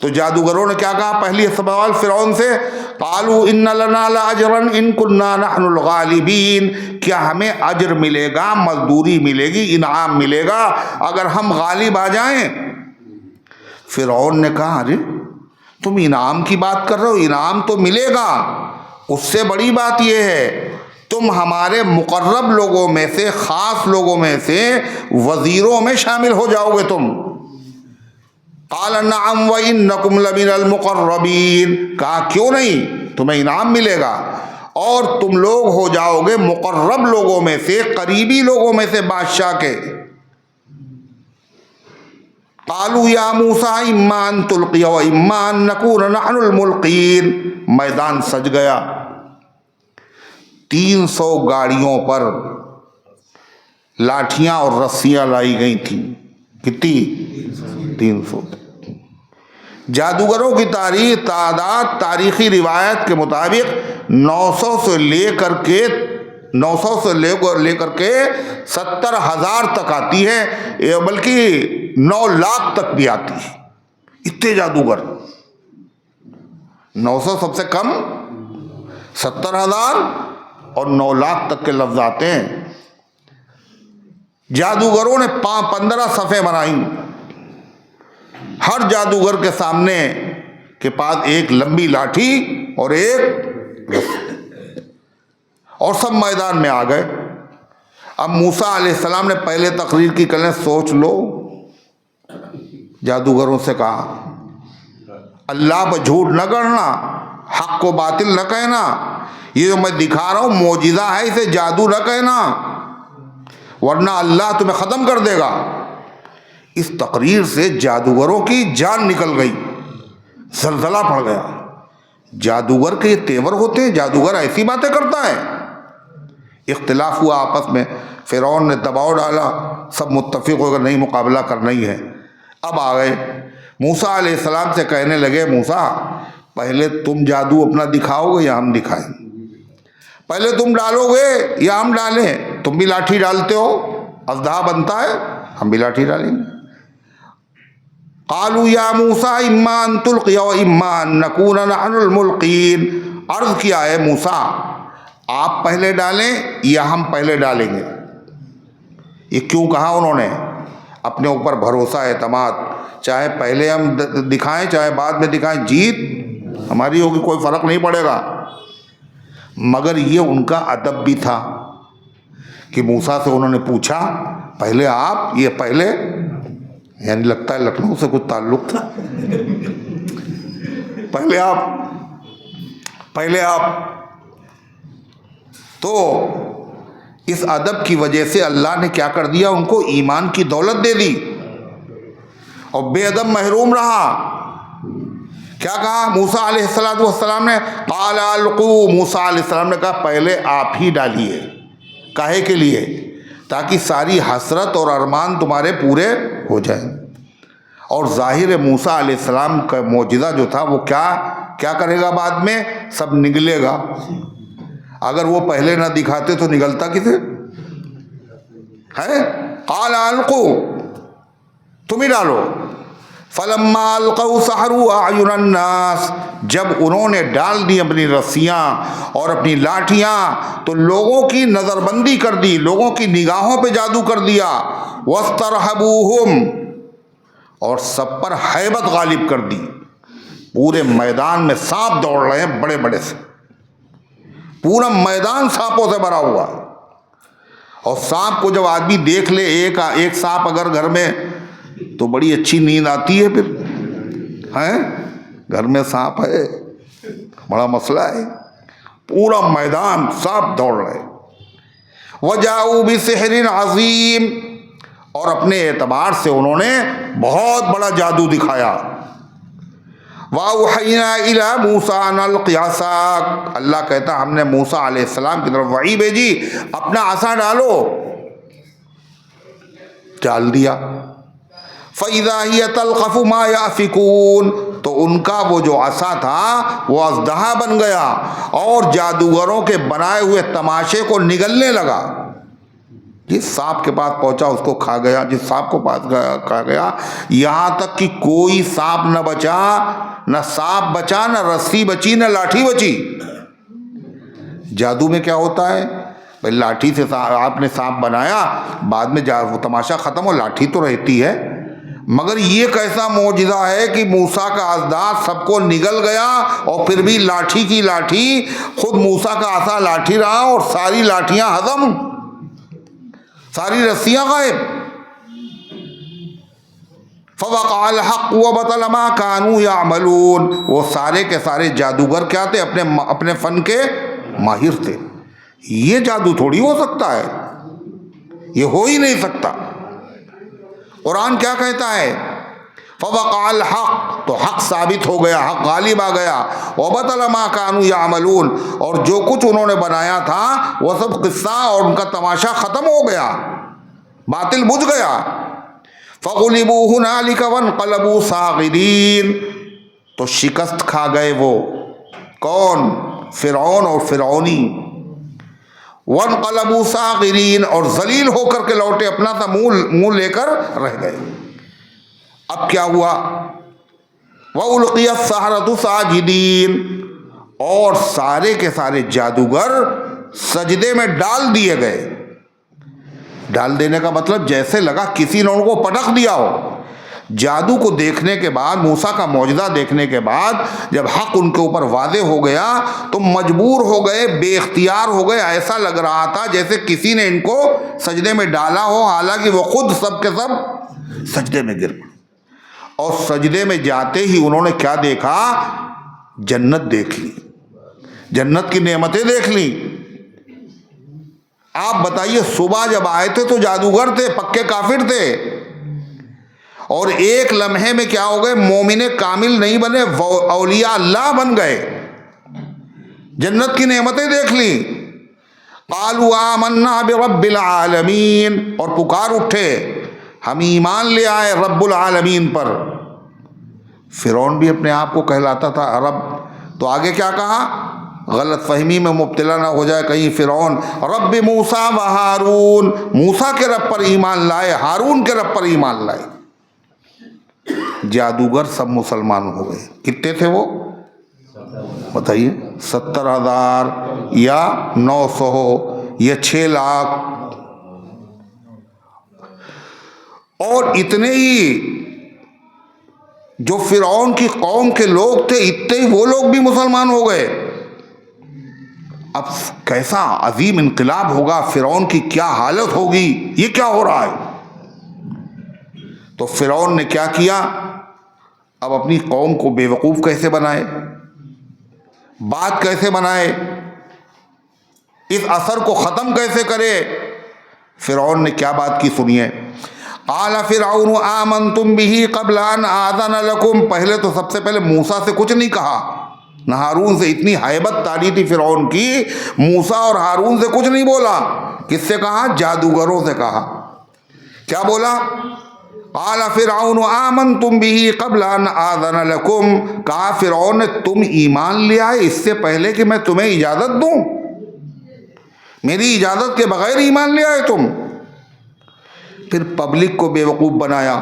تو جادوگروں نے کیا کہا؟ پہلی سوال فرعون سے، قالوا ان لنا لاجرا ان كنا نحن الغالبین، کیا ہمیں اجر ملے گا، مزدوری ملے گی، انعام ملے گا اگر ہم غالب آ جائیں؟ فرعون نے کہا ارے تم انعام کی بات کر رہے ہو، انعام تو ملے گا، اس سے بڑی بات یہ ہے تم ہمارے مقرب لوگوں میں سے، خاص لوگوں میں سے، وزیروں میں شامل ہو جاؤ گے تم۔ قال نعم وانکم لمن المقربین، کہا کیوں نہیں، تمہیں انعام ملے گا اور تم لوگ ہو جاؤ گے مقرب لوگوں میں سے، قریبی لوگوں میں سے بادشاہ کے۔ قالوا یا موسیٰ اما ان تلقی و اما ان نکون نحن الملقین، میدان سج گیا۔ 300 گاڑیوں پر لاٹھیاں اور رسیاں لائی گئی تھیں، کتنی؟ 300۔ جادوگروں کی تعداد تاریخی روایت کے مطابق 900 سے لے کر کے 70,000 تک آتی ہے، بلکہ 9 لاکھ تک بھی آتی ہے، اتنے جادوگر۔ 900 سب سے کم، 70,000 اور 9 لاکھ تک کے لفظ آتے ہیں۔ جادوگروں نے 15 صفیں بنائیں، ہر جادوگر کے سامنے کے پاس ایک لمبی لاٹھی اور ایک رسی، اور سب میدان میں آ گئے۔ اب موسیٰ علیہ السلام نے پہلے تقریر کی کلیں سوچ لو، جادوگروں سے کہا اللہ پر جھوٹ نہ کرنا، حق کو باطل نہ کہنا، یہ جو میں دکھا رہا ہوں معجزہ ہے، اسے جادو نہ کہنا ورنہ اللہ تمہیں ختم کر دے گا۔ اس تقریر سے جادوگروں کی جان نکل گئی، زلزلہ پڑ گیا۔ جادوگر کے یہ تیور ہوتے ہیں، جادوگر ایسی باتیں کرتا ہے۔ اختلاف ہوا آپس میں، فرعون نے دباؤ ڈالا، سب متفق ہو کر نہیں مقابلہ کرنا ہی ہے۔ اب آ گئے موسیٰ علیہ السلام سے کہنے لگے موسیٰ پہلے تم جادو اپنا دکھاؤ گے یا ہم دکھائیں؟ پہلے تم ڈالو گے یا ہم ڈالیں؟ تم بھی لاٹھی ڈالتے ہو، اژدہا بنتا ہے، ہم بھی لاٹھی ڈالیں گے۔ قالوا یا موسیٰ اما ان تلقی و اما ان نکون نحن الملقین، عرض کیا ہے موسیٰ آپ پہلے ڈالیں یا ہم پہلے ڈالیں گے۔ یہ کیوں کہا انہوں نے؟ اپنے اوپر بھروسہ اعتماد، چاہے پہلے ہم دکھائیں چاہے بعد میں دکھائیں، جیت ہماری ہوگی، کوئی فرق نہیں پڑے گا۔ مگر یہ ان کا ادب بھی تھا کہ موسیٰ سے انہوں نے پوچھا پہلے آپ، یہ پہلے، یعنی لگتا ہے لکھنؤ سے کچھ تعلق تھا، پہلے آپ تو اس ادب کی وجہ سے اللہ نے کیا کر دیا، ان کو ایمان کی دولت دے دی اور بے ادب محروم رہا۔ کیا کہا موسیٰ علیہ السلام نے؟ قال القوا، موسیٰ علیہ السلام نے کہا پہلے آپ ہی ڈالیے۔ کاہے کے لیے؟ تاکہ ساری حسرت اور ارمان تمہارے پورے ہو جائیں۔ اور ظاہر موسیٰ علیہ السلام کا معجزہ جو تھا وہ کیا کرے گا، بعد میں سب نگلے گا۔ اگر وہ پہلے نہ دکھاتے تو نگلتا کسے ہے؟ قال القوا، تم ہی ڈالو۔ فلما القوا سحروا اعین الناس، جب انہوں نے ڈال دی اپنی رسیاں اور اپنی لاٹھیاں تو لوگوں کی نظر بندی کر دی، لوگوں کی نگاہوں پہ جادو کر دیا۔ واسترہبوہم، اور سب پر ہیبت غالب کر دی۔ پورے میدان میں سانپ دوڑ رہے ہیں بڑے بڑے سے، پورا میدان سانپوں سے بھرا ہوا۔ اور سانپ کو جب آدمی دیکھ لے، ایک سانپ اگر گھر میں، تو بڑی اچھی نیند آتی ہے پھر، ہیں گھر میں سانپ ہے بڑا مسئلہ ہے۔ پورا میدان سانپ دوڑ رہے۔ وجاؤوا بسحر عظیم، اور اپنے اعتبار سے انہوں نے بہت بڑا جادو دکھایا۔ وَأَوْحَيْنَا إِلَىٰ مُوسَىٰ أَنْ أَلْقِ عَصَاكَ، اللہ کہتا ہم نے موسیٰ علیہ السلام کی طرف وحی بھیجی اپنا عصا ڈالو۔ ڈال دیا۔ فَإِذَا هِيَ تَلْقَفُ مَا يَأْفِكُونَ، تو ان کا وہ جو عصا تھا وہ اژدہا بن گیا اور جادوگروں کے بنائے ہوئے تماشے کو نگلنے لگا۔ جس سانپ کے پاس پہنچا اس کو کھا گیا، جس سانپ کو پاس کھا گیا، یہاں تک کہ کوئی سانپ نہ بچا، نہ سانپ بچا، نہ رسی بچی، نہ لاٹھی بچی۔ جادو میں کیا ہوتا ہے بھائی، لاٹھی سے آپ نے سانپ بنایا، بعد میں تماشا ختم ہو، لاٹھی تو رہتی ہے۔ مگر یہ کیسا معجزہ ہے کہ موسیٰ کا اژدہا سب کو نگل گیا اور پھر بھی لاٹھی کی لاٹھی، خود موسیٰ کا عصا لاٹھی رہا اور ساری لاٹھیاں ہضم، ساری رسیاں غائب۔ فوقع الحق وبطل ما كانوا يعملون، وہ سارے کے سارے جادوگر کیا تھے؟ اپنے فن کے ماہر تھے۔ یہ جادو تھوڑی ہو سکتا ہے، یہ ہو ہی نہیں سکتا۔ قرآن کیا کہتا ہے؟ فوقع الحق، تو حق ثابت ہو گیا، حق غالب آ گیا۔ وبطل ما كانوا يعملون، اور جو کچھ انہوں نے بنایا تھا وہ سب قصہ اور ان کا تماشا ختم ہو گیا، باطل بجھ گیا۔ فغلبوا هنالك وانقلبوا صاغرین، تو شکست کھا گئے وہ، کون؟ فرعون اور فرعونی۔ وانقلبوا صاغرین، اور ذلیل ہو کر کے لوٹے، اپنا سا منہ لے کر رہ گئے۔ اب کیا ہوا؟ وَأُلْقِيَ السَّحَرَةُ سَاجِدِينَ، اور سارے کے سارے جادوگر سجدے میں ڈال دیے گئے. ڈال دینے کا مطلب جیسے لگا کسی نے ان کو پٹخ دیا ہو. جادو کو دیکھنے کے بعد، موسیٰ کا معجزہ دیکھنے کے بعد جب حق ان کے اوپر واضح ہو گیا تو مجبور ہو گئے، بے اختیار ہو گئے. ایسا لگ رہا تھا جیسے کسی نے ان کو سجدے میں ڈالا ہو، حالانکہ وہ خود سب کے سب سجدے میں گر پڑے. اور سجدے میں جاتے ہی انہوں نے کیا دیکھا؟ جنت دیکھ لی، جنت کی نعمتیں دیکھ لی. آپ بتائیے، صبح جب آئے تھے تو جادوگر تھے، پکے کافر تھے، اور ایک لمحے میں کیا ہو گئے؟ مومن کامل نہیں بنے، اولیاء اللہ بن گئے. جنت کی نعمتیں دیکھ لی. قالوا آمنا برب العالمین، اور پکار اٹھے ہم ایمان لے آئے رب العالمین پر. فرعون بھی اپنے آپ کو کہلاتا تھا عرب. تو آگے کیا کہا؟ غلط فہمی میں مبتلا نہ ہو جائے کہیں فرعون رب موسیٰ و ہارون، موسیٰ کے رب پر ایمان لائے، ہارون کے رب پر ایمان لائے. جادوگر سب مسلمان ہو گئے. کتنے تھے وہ بتائیے؟ 70,000 یا 900 یا 6 لاکھ. اور اتنے ہی جو فرعون کی قوم کے لوگ تھے، اتنے ہی وہ لوگ بھی مسلمان ہو گئے. اب کیسا عظیم انقلاب ہوگا، فرعون کی کیا حالت ہوگی، یہ کیا ہو رہا ہے. تو فرعون نے کیا کیا؟ اب اپنی قوم کو بیوقوف کیسے بنائے، بات کیسے بنائے، اس اثر کو ختم کیسے کرے. فرعون نے کیا بات کی سنیے. قال فرعون آمنتم به قبل ان آذن لكم، پہلے تو سب سے پہلے موسیٰ سے کچھ نہیں کہا، نہ ہارون سے. اتنی ہیبت تاری تھی فرعون کی، موسیٰ اور ہارون سے کچھ نہیں بولا. کس سے کہا؟ جادوگروں سے کہا. کیا بولا؟ قال فرعون آمنتم به قبل ان آذن لكم، کہا فرعون نے تم ایمان لے آئے اس سے پہلے کہ میں تمہیں اجازت دوں، میری اجازت کے بغیر ایمان لے آئے تم. پھر پبلک کو بیوقوف بنایا.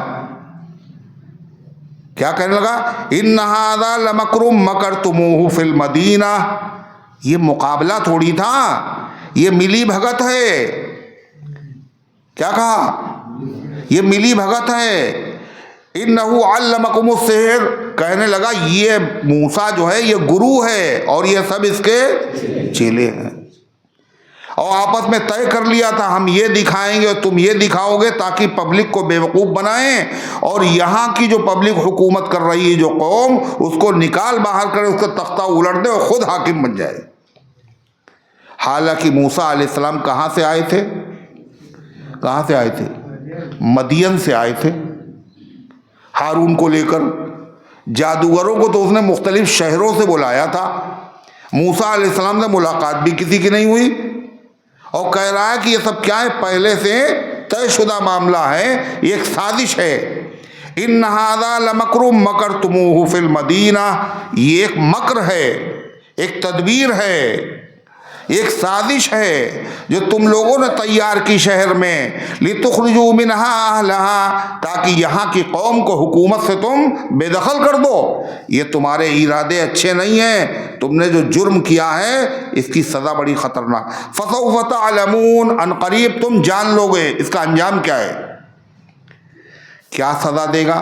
کیا کہنے لگا؟ ان ھذا لمکر مکرتموہ فی المدینہ، یہ مقابلہ تھوڑی تھا، یہ ملی بھگت ہے. کیا کہا؟ یہ ملی بھگت ہے. انہ علمکم السحر، کہنے لگا یہ موسیٰ جو ہے یہ گرو ہے اور یہ سب اس کے چیلے ہیں. اور آپس میں طے کر لیا تھا ہم یہ دکھائیں گے اور تم یہ دکھاؤ گے، تاکہ پبلک کو بیوقوف بنائیں اور یہاں کی جو پبلک حکومت کر رہی ہے جو قوم، اس کو نکال باہر کرے، اس کا تختہ الٹ دے اور خود حاکم بن جائے. حالانکہ موسیٰ علیہ السلام کہاں سے آئے تھے؟ کہاں سے آئے تھے؟ مدین سے آئے تھے ہارون کو لے کر. جادوگروں کو تو اس نے مختلف شہروں سے بلایا تھا. موسیٰ علیہ السلام سے ملاقات بھی کسی کی نہیں ہوئی، اور کہہ رہا ہے کہ یہ سب کیا ہے؟ پہلے سے طے شدہ معاملہ ہے، یہ ایک سازش ہے. ان ھذا لمکر مکرتموہ فی المدینہ، یہ ایک مکر ہے، ایک تدبیر ہے، ایک سازش ہے جو تم لوگوں نے تیار کی شہر میں. لتخرجوا منہا اہلہا، تاکہ یہاں کی قوم کو حکومت سے تم بے دخل کر دو. یہ تمہارے ارادے اچھے نہیں ہیں، تم نے جو جرم کیا ہے اس کی سزا بڑی خطرناک. فسوف تعلمون، ان قریب تم جان لو گے اس کا انجام کیا ہے. کیا سزا دے گا؟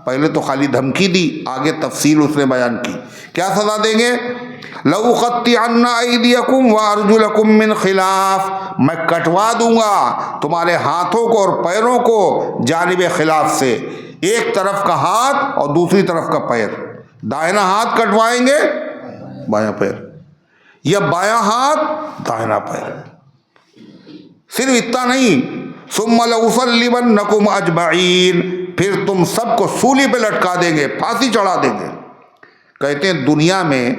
پہلے تو خالی دھمکی دی، آگے تفصیل اس نے بیان کی. کیا سزا دیں گے؟ لَأُقَطِّعَنَّ أَيْدِيَكُمْ وَأَرْجُلَكُمْ مِنْ خِلَافٍ، میں کٹوا دوں گا تمہارے ہاتھوں کو اور پیروں کو جانب خلاف سے. ایک طرف کا ہاتھ اور دوسری طرف کا پیر. دائنا ہاتھ کٹوائیں گے، بایاں پیر، یا بایاں ہاتھ دائنا پیر. صرف اتنا نہیں، ثُمَّ لَأُصَلِّبَنَّكُمْ أَجْمَعِينَ، پھر تم سب کو سولی پہ لٹکا دیں گے، پھانسی چڑھا دیں گے. کہتے ہیں دنیا میں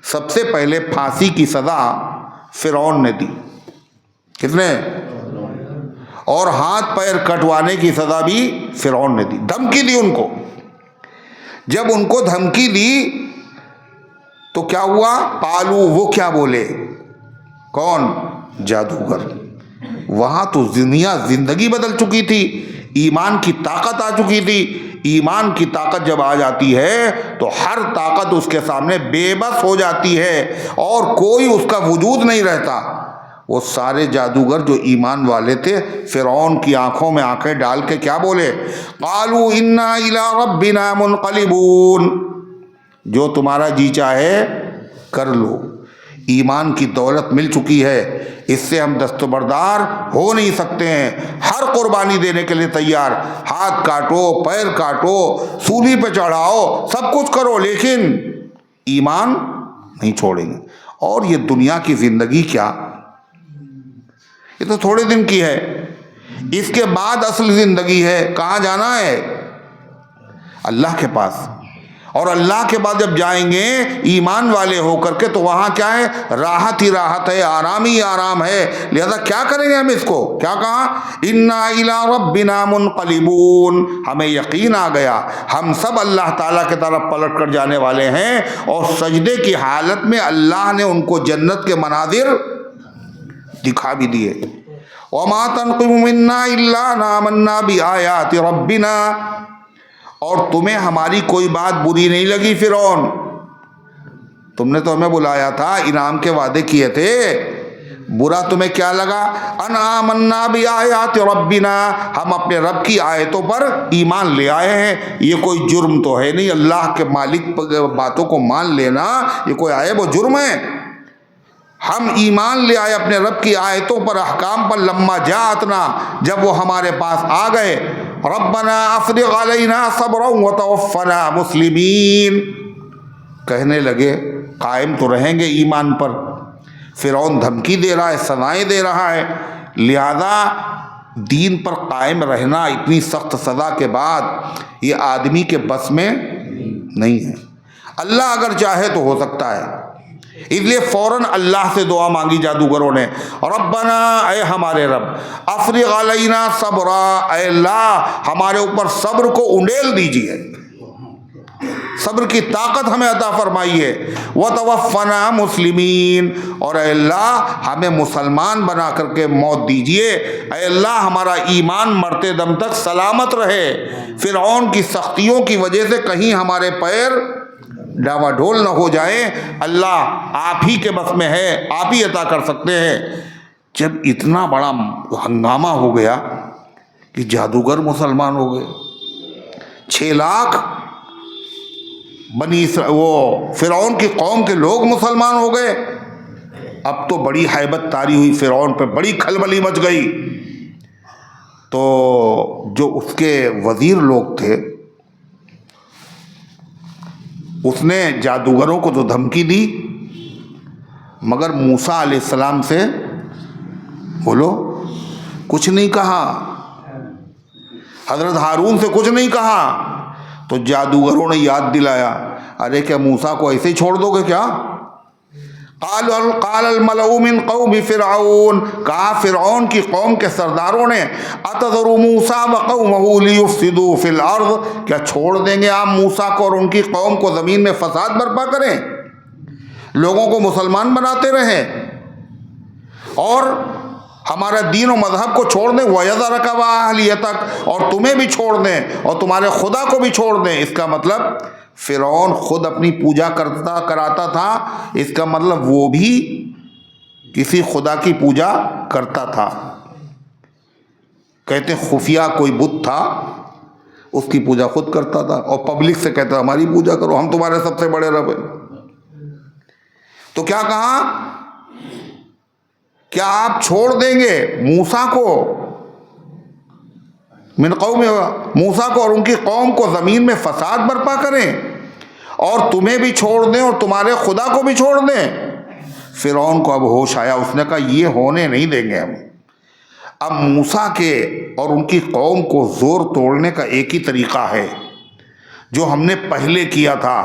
سب سے پہلے پھانسی کی سزا فرعون نے دی. کس نے؟ اور ہاتھ پیر کٹوانے کی سزا بھی فرعون نے دی. دھمکی دی ان کو. جب ان کو دھمکی دی تو کیا ہوا؟ قالو، وہ کیا بولے؟ کون؟ جادوگر. وہاں تو دنیا زندگی بدل چکی تھی. ایمان کی طاقت آ چکی تھی. ایمان کی طاقت جب آ جاتی ہے تو ہر طاقت اس کے سامنے بے بس ہو جاتی ہے اور کوئی اس کا وجود نہیں رہتا. وہ سارے جادوگر جو ایمان والے تھے فرعون کی آنکھوں میں آنکھیں ڈال کے کیا بولے؟ قالوا انا الی ربنا منقلبون. جو تمہارا جی چاہے کر لو. ایمان کی دولت مل چکی ہے, اس سے ہم دستبردار ہو نہیں سکتے ہیں. ہر قربانی دینے کے لیے تیار, ہاتھ کاٹو, پیر کاٹو, سولی پہ چڑھاؤ, سب کچھ کرو, لیکن ایمان نہیں چھوڑیں گے. اور یہ دنیا کی زندگی کیا, یہ تو تھوڑے دن کی ہے. اس کے بعد اصل زندگی ہے. کہاں جانا ہے؟ اللہ کے پاس. اور اللہ کے بعد جب جائیں گے ایمان والے ہو کر کے تو وہاں کیا ہے؟ راحت ہی راحت ہے, آرام ہی آرام ہے. لہذا کیا کریں گے ہم اس کو؟ کیا کہا؟ انا الی ربنا منقلبون. ہمیں یقین آ گیا ہم سب اللہ تعالیٰ کی طرف پلٹ کر جانے والے ہیں. اور سجدے کی حالت میں اللہ نے ان کو جنت کے مناظر دکھا بھی دیے. وما تنقم منا الا ان آمنا بآیات ربنا. اور تمہیں ہماری کوئی بات بری نہیں لگی فرعون؟ تم نے تو ہمیں بلایا تھا, انعام کے وعدے کیے تھے, برا تمہیں کیا لگا؟ ان آمنا بآیات ربنا, ہم اپنے رب کی آیتوں پر ایمان لے آئے ہیں. یہ کوئی جرم تو ہے نہیں, اللہ کے مالک باتوں کو مان لینا یہ کوئی عیب و جرم ہے؟ ہم ایمان لے آئے اپنے رب کی آیتوں پر, احکام پر. لما جاءتنا, جب وہ ہمارے پاس آ گئے. ربنا افرغ علینا صبرا وتوفنا مسلمین, کہنے لگے قائم تو رہیں گے ایمان پر. فرعون دھمکی دے رہا ہے, سزائیں دے رہا ہے, لہذا دین پر قائم رہنا اتنی سخت سزا کے بعد یہ آدمی کے بس میں نہیں ہے. اللہ اگر چاہے تو ہو سکتا ہے. اس لیے فوراً اللہ سے دعا مانگی جادوگروں نے, ربنا, اے ہمارے رب, افرغ علینا صبرا, اے اللہ ہمارے اوپر صبر کو انڈیل دیجیے, صبر کی طاقت ہمیں عطا فرمائیے. وتوفنا مسلمین, اور اے اللہ ہمیں مسلمان بنا کر کے موت دیجیے. اے اللہ ہمارا ایمان مرتے دم تک سلامت رہے, فرعون کی سختیوں کی وجہ سے کہیں ہمارے پیر ڈاوا ڈھول نہ ہو جائیں. اللہ آپ ہی کے بس میں ہے, آپ ہی عطا کر سکتے ہیں. جب اتنا بڑا ہنگامہ ہو گیا کہ جادوگر مسلمان ہو گئے, 6 لاکھ وہ فرعون کی قوم کے لوگ مسلمان ہو گئے. اب تو بڑی ہیبت طاری ہوئی فرعون پہ, بڑی کھلبلی مچ گئی. تو جو اس کے وزیر لوگ تھے, اس نے جادوگروں کو تو دھمکی دی, مگر موسیٰ علیہ السلام سے بولو کچھ نہیں کہا, حضرت ہارون سے کچھ نہیں کہا. تو جادوگروں نے یاد دلایا, ارے کیا موسیٰ کو ایسے ہی چھوڑ دو گے کیا؟ قال الملأ من قوم فرعون, کہا فرعون کی قوم کے سرداروں نے, اتذر موسیٰ وقومہ لیفسدوا فی الارض, کیا چھوڑ دیں گے آپ موسیٰ کو اور ان کی قوم کو زمین میں فساد برپا کریں, لوگوں کو مسلمان بناتے رہیں اور ہمارا دین و مذہب کو چھوڑ دیں؟ وَيَذَرَكَ وَأَهْلِيَتَكَ, اور تمہیں بھی چھوڑ دیں اور تمہارے خدا کو بھی چھوڑ دیں. اس کا مطلب فرعون خود اپنی پوجا کراتا تھا, اس کا مطلب وہ بھی کسی خدا کی پوجا کرتا تھا. کہتے خفیہ کوئی بت تھا, اس کی پوجا خود کرتا تھا اور پبلک سے کہتا ہماری پوجا کرو, ہم تمہارے سب سے بڑے رب ہیں. تو کیا کہا, کیا آپ چھوڑ دیں گے موسیٰ کو, من قوم موسیٰ کو اور ان کی قوم کو زمین میں فساد برپا کریں, اور تمہیں بھی چھوڑ دیں اور تمہارے خدا کو بھی چھوڑ دیں؟ فرعون کو اب ہوش آیا, اس نے کہا یہ ہونے نہیں دیں گے ہم. اب موسیٰ کے اور ان کی قوم کو زور توڑنے کا ایک ہی طریقہ ہے جو ہم نے پہلے کیا تھا.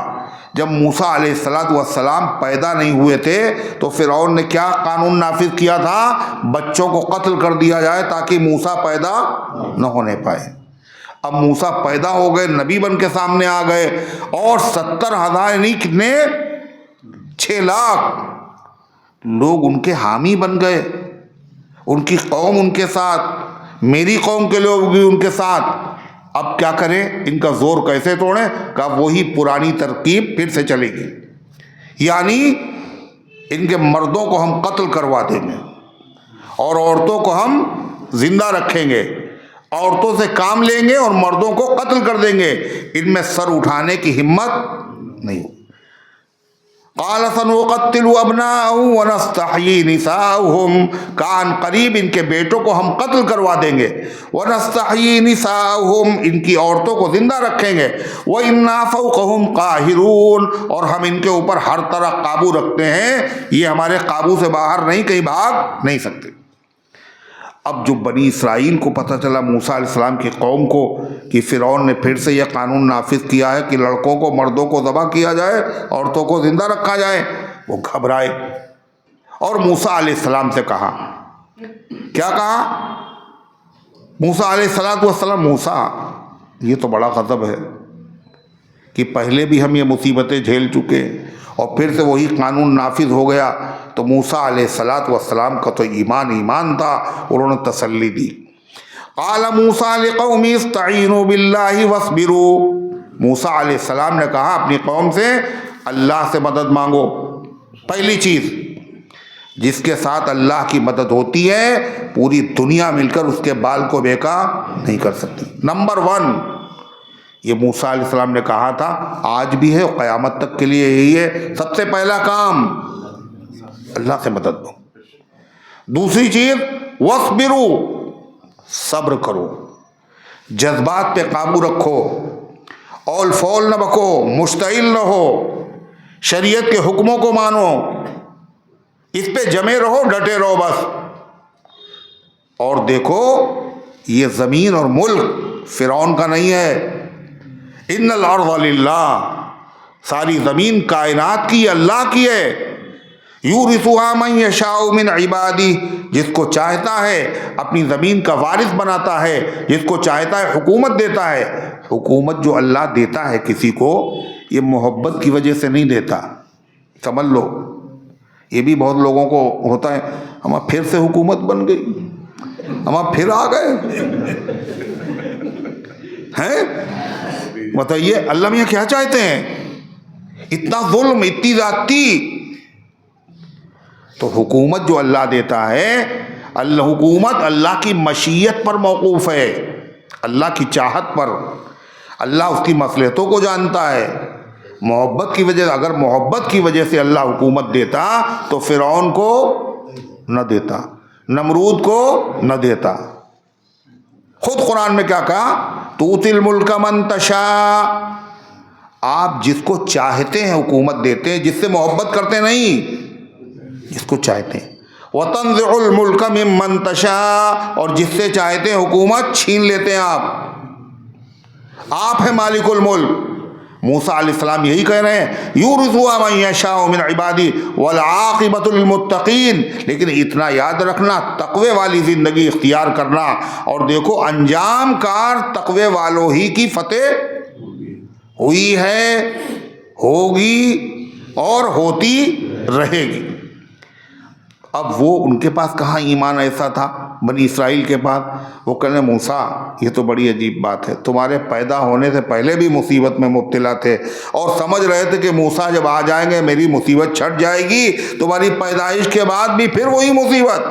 جب موسیٰ علیہ السلام پیدا نہیں ہوئے تھے تو فرعون نے کیا قانون نافذ کیا تھا؟ بچوں کو قتل کر دیا جائے تاکہ موسیٰ پیدا نہ ہونے پائے. اب موسیٰ پیدا ہو گئے, نبی بن کے سامنے آ گئے, اور 70,000 نہیں کتنے 6 لاکھ لوگ ان کے حامی بن گئے, ان کی قوم ان کے ساتھ میری قوم کے لوگ بھی ان کے ساتھ. اب کیا کریں, ان کا زور کیسے توڑیں؟ کہ وہی پرانی ترکیب پھر سے چلے گی, یعنی ان کے مردوں کو ہم قتل کروا دیں گے اور عورتوں کو ہم زندہ رکھیں گے, عورتوں سے کام لیں گے اور مردوں کو قتل کر دیں گے, ان میں سر اٹھانے کی ہمت نہیں. قال سنقتل ابناءهم ونستحيي نساءهم, کان قریب ان کے بیٹوں کو ہم قتل کروا دیں گے, ونستحيي نساءهم, ان کی عورتوں کو زندہ رکھیں گے, وإنا فوقهم قاهرون, اور ہم ان کے اوپر ہر طرح قابو رکھتے ہیں, یہ ہمارے قابو سے باہر نہیں, کہیں بھاگ نہیں سکتے. اب جو بنی اسرائیل کو پتہ چلا موسیٰ علیہ السلام کی قوم کو کہ فرعون نے پھر سے یہ قانون نافذ کیا ہے کہ لڑکوں کو مردوں کو ذبح کیا جائے, عورتوں کو زندہ رکھا جائے, وہ گھبرائے اور موسیٰ علیہ السلام سے کہا. کیا کہا موسیٰ علیہ السلام؟ موسیٰ, یہ تو بڑا غضب ہے کہ پہلے بھی ہم یہ مصیبتیں جھیل چکے اور پھر سے وہی قانون نافذ ہو گیا. تو موسیٰ علیہ السلام کا تو ایمان تھا, انہوں نے تسلی دی. قال موسیٰ لقومہ استعینوا باللہ واصبروا, موسیٰ علیہ السلام نے کہا اپنی قوم سے اللہ سے مدد مانگو. پہلی چیز, جس کے ساتھ اللہ کی مدد ہوتی ہے پوری دنیا مل کر اس کے بال کو بیکا نہیں کر سکتی. نمبر 1, یہ موسیٰ علیہ السلام نے کہا تھا, آج بھی ہے, قیامت تک کے لیے یہی ہے سب سے پہلا کام, اللہ سے مدد دو. دوسری چیز وَاصْبِرُوا, صبر کرو, جذبات پہ قابو رکھو, اول فول نہ بکو, مشتعل نہ ہو, شریعت کے حکموں کو مانو, اس پہ جمے رہو, ڈٹے رہو بس. اور دیکھو یہ زمین اور ملک فرعون کا نہیں ہے, ان الارض للہ, ساری زمین کائنات کی اللہ کی ہے. یورثها من یشاء من عبادی, جس کو چاہتا ہے اپنی زمین کا وارث بناتا ہے, جس کو چاہتا ہے حکومت دیتا ہے. حکومت جو اللہ دیتا ہے کسی کو, یہ محبت کی وجہ سے نہیں دیتا, سمجھ لو. یہ بھی بہت لوگوں کو ہوتا ہے, ہم پھر سے حکومت بن گئی, ہم پھر آ گئے ہیں. بتائیے اللہ میاں کیا چاہتے ہیں؟ اتنا ظلم, اتنی زیادتی. تو حکومت جو اللہ دیتا ہے, حکومت اللہ کی مشیت پر موقوف ہے, اللہ کی چاہت پر. اللہ اس کی مصلحتوں کو جانتا ہے. محبت کی وجہ, اگر محبت کی وجہ سے اللہ حکومت دیتا تو فرعون کو نہ دیتا, نمرود کو نہ دیتا. خود قرآن میں کیا کہا, تؤتی الملک من تشاء, آپ جس کو چاہتے ہیں حکومت دیتے ہیں, جس سے محبت کرتے نہیں, جس کو چاہتے ہیں. وتنزع الملک ممن تشاء, اور جس سے چاہتے ہیں حکومت چھین لیتے ہیں آپ ہیں مالک الملک. موسیٰ علیہ السلام یہی کہہ رہے ہیں, یورثها من یشاء من عبادی والعاقبۃ للمتقین. لیکن اتنا یاد رکھنا, تقوی والی زندگی اختیار کرنا, اور دیکھو انجام کار تقوی والوں ہی کی فتح ہوئی ہے, ہوگی اور ہوتی رہے گی. اب وہ ان کے پاس کہاں ایمان ایسا تھا بنی اسرائیل کے پاس, وہ کہنے موسیٰ یہ تو بڑی عجیب بات ہے, تمہارے پیدا ہونے سے پہلے بھی مصیبت میں مبتلا تھے اور سمجھ رہے تھے کہ موسیٰ جب آ جائیں گے میری مصیبت چھٹ جائے گی, تمہاری پیدائش کے بعد بھی پھر وہی مصیبت,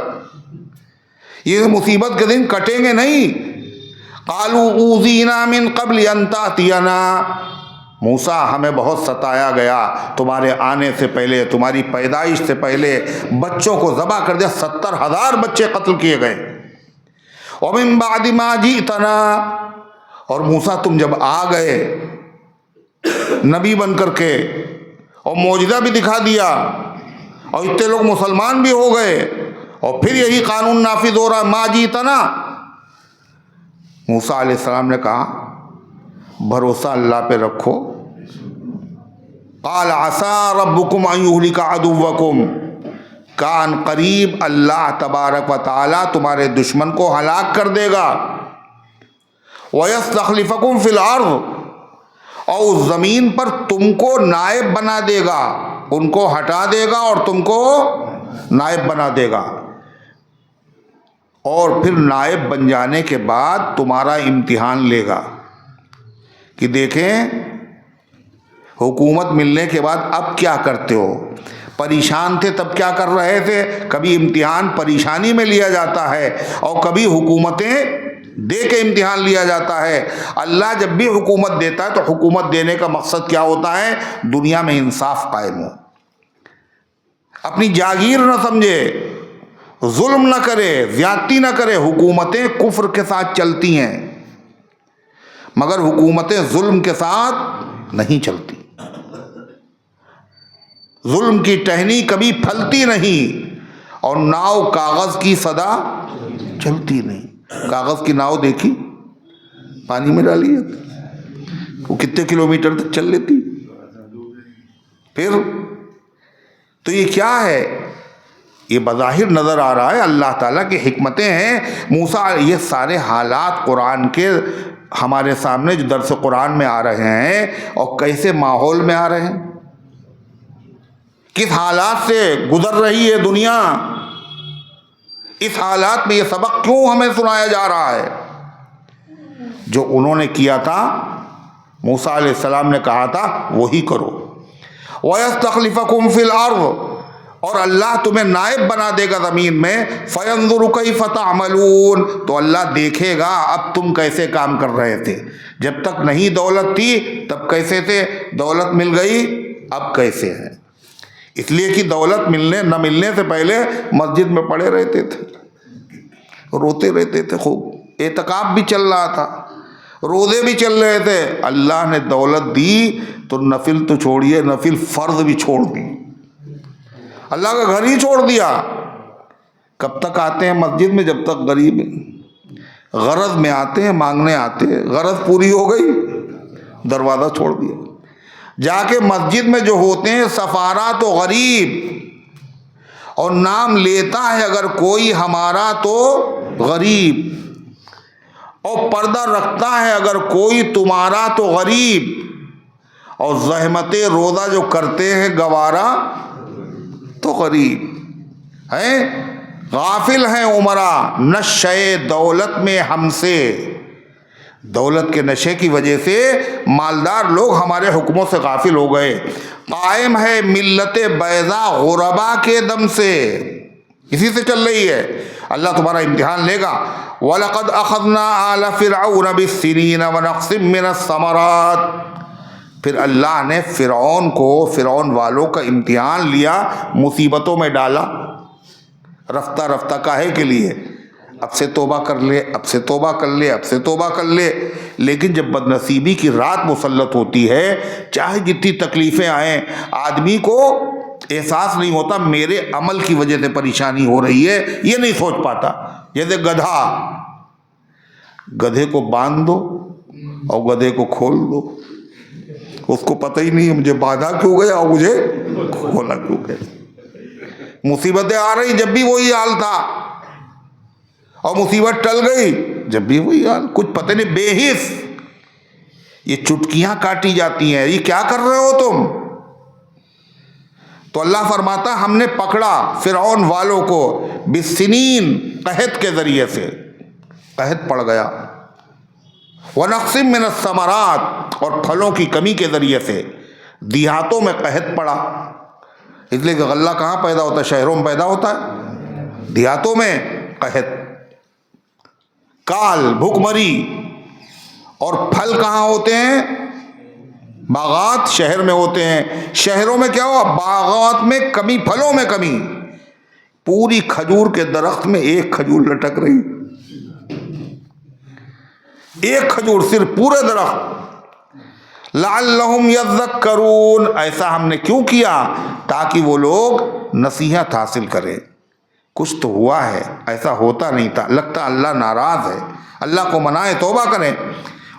یہ مصیبت کے دن کٹیں گے نہیں. قالوا اوذینا من قبل ان تأتینا, موسیٰ ہمیں بہت ستایا گیا تمہارے آنے سے پہلے, تمہاری پیدائش سے پہلے بچوں کو ذبح کر دیا, 70,000 بچے قتل کیے گئے. ومن بعد ما جئتنا, اور موسیٰ تم جب آ گئے نبی بن کر کے اور معجزہ بھی دکھا دیا اور اتنے لوگ مسلمان بھی ہو گئے, اور پھر یہی قانون نافذ ہو رہا, ما جئتنا. موسیٰ علیہ السلام نے کہا بھروسہ اللہ پہ رکھو. قال عسى ربكم ان يهلك عدوكم, کان قریب اللہ تبارک و تعالی تمہارے دشمن کو ہلاک کر دے گا. وَيَسْتَخْلِفَكُمْ فِي الْأَرْضِ, اور اس زمین پر تم کو نائب بنا دے گا, ان کو ہٹا دے گا اور تم کو نائب بنا دے گا. اور پھر نائب بن جانے کے بعد تمہارا امتحان لے گا کہ دیکھیں حکومت ملنے کے بعد اب کیا کرتے ہو. پریشان تھے تب کیا کر رہے تھے. کبھی امتحان پریشانی میں لیا جاتا ہے اور کبھی حکومتیں دے کے امتحان لیا جاتا ہے. اللہ جب بھی حکومت دیتا ہے تو حکومت دینے کا مقصد کیا ہوتا ہے؟ دنیا میں انصاف قائم ہو, اپنی جاگیر نہ سمجھے, ظلم نہ کرے, زیادتی نہ کرے. حکومتیں کفر کے ساتھ چلتی ہیں مگر حکومتیں ظلم کے ساتھ نہیں چلتی. ظلم کی ٹہنی کبھی پھلتی نہیں اور ناؤ کاغذ کی صدا چلتی نہیں. کاغذ کی ناؤ دیکھی, پانی میں ڈالی وہ کتنے کلومیٹر تک چل لیتی. پھر تو یہ کیا ہے؟ یہ بظاہر نظر آ رہا ہے اللہ تعالیٰ کی حکمتیں ہیں. موسیٰ یہ سارے حالات قرآن کے ہمارے سامنے جو درس قرآن میں آ رہے ہیں اور کیسے ماحول میں آ رہے ہیں, کس حالات سے گزر رہی ہے دنیا, اس حالات میں یہ سبق کیوں ہمیں سنایا جا رہا ہے؟ جو انہوں نے کیا تھا, موسیٰ علیہ السلام نے کہا تھا وہی کرو. وَيَسْتَخْلِفَكُمْ فِي الْأَرْضِ, اور اللہ تمہیں نائب بنا دے گا زمین میں. فَيَنْظُرُ كَيْفَ تَعْمَلُونَ, تو اللہ دیکھے گا اب تم کیسے کام کر رہے تھے. جب تک نہیں دولت تھی تب کیسے تھے, دولت مل گئی اب کیسے ہیں. اس لیے کہ دولت نہ ملنے سے پہلے مسجد میں پڑے رہتے تھے, روتے رہتے تھے, خوب اعتکاف بھی چل رہا تھا, روزے بھی چل رہے تھے. اللہ نے دولت دی تو نفل تو چھوڑیے, نفل فرض بھی چھوڑ دی, اللہ کا گھر ہی چھوڑ دیا. کب تک آتے ہیں مسجد میں؟ جب تک غریب غرض میں آتے ہیں, مانگنے آتے ہیں, غرض پوری ہو گئی دروازہ چھوڑ دیا. جا کے مسجد میں جو ہوتے ہیں سفارا تو غریب, اور نام لیتا ہے اگر کوئی ہمارا تو غریب, اور پردہ رکھتا ہے اگر کوئی تمہارا تو غریب, اور زحمت روزہ جو کرتے ہیں گوارا تو غریب ہیں. غافل ہیں عمرا نشے دولت میں ہم سے. دولت کے نشے کی وجہ سے مالدار لوگ ہمارے حکموں سے غافل ہو گئے. قائم ہے ملت بیضا غربا کے دم سے, اسی سے چل رہی ہے. اللہ تمہارا امتحان لے گا. وَلَقَدْ أَخَذْنَا آلَ فِرْعَوْنَ بِالسِّنِينَ وَنَقْصٍ مِّنَ الثَّمَرَاتِ, پھر اللہ نے فرعون والوں کا امتحان لیا, مصیبتوں میں ڈالا. رفتہ رفتہ کاہے کے لیے؟ اب سے توبہ کر لے, اب سے توبہ کر لے, اب سے توبہ کر لے. لیکن جب بدنصیبی کی رات مسلط ہوتی ہے, چاہے جتنی تکلیفیں آئیں, آدمی کو احساس نہیں ہوتا میرے عمل کی وجہ سے پریشانی ہو رہی ہے, یہ نہیں سوچ پاتا. جیسے گدھے کو باندھ دو اور گدھے کو کھول دو, اس کو پتہ ہی نہیں ہے مجھے باندھا کیوں گیا اور مجھے کھولا کیوں گیا. مصیبتیں آ رہی جب بھی وہی حال تھا, اور مصیبت ٹل گئی جب بھی وہی حال. کچھ پتہ نہیں, بے حس یہ چٹکیاں کاٹی جاتی ہیں. یہ کیا کر رہے ہو تم؟ تو اللہ فرماتا ہم نے پکڑا فرعون والوں کو بالسنین, قحط کے ذریعے سے, قحط پڑ گیا. وَنَقْصٍ مِّنَ الثَّمَرَاتِ, اور پھلوں کی کمی کے ذریعے سے. دیہاتوں میں قحط پڑا, اس لیے کہ غلہ کہاں پیدا ہوتا ہے؟ شہروں میں پیدا ہوتا ہے, دیہاتوں میں قحط. کال بھوک مری, اور پھل کہاں ہوتے ہیں؟ باغات شہر میں ہوتے ہیں. شہروں میں کیا ہوا؟ باغات میں کمی, پھلوں میں کمی. پوری کھجور کے درخت میں ایک کھجور لٹک رہی, ایک کھجور صرف پورے درخت. لعلہم یذکرون, ایسا ہم نے کیوں کیا؟ تاکہ وہ لوگ نصیحت حاصل کریں. کچھ تو ہوا ہے, ایسا ہوتا نہیں تھا. لگتا اللہ ناراض ہے, اللہ کو منائے توبہ کریں.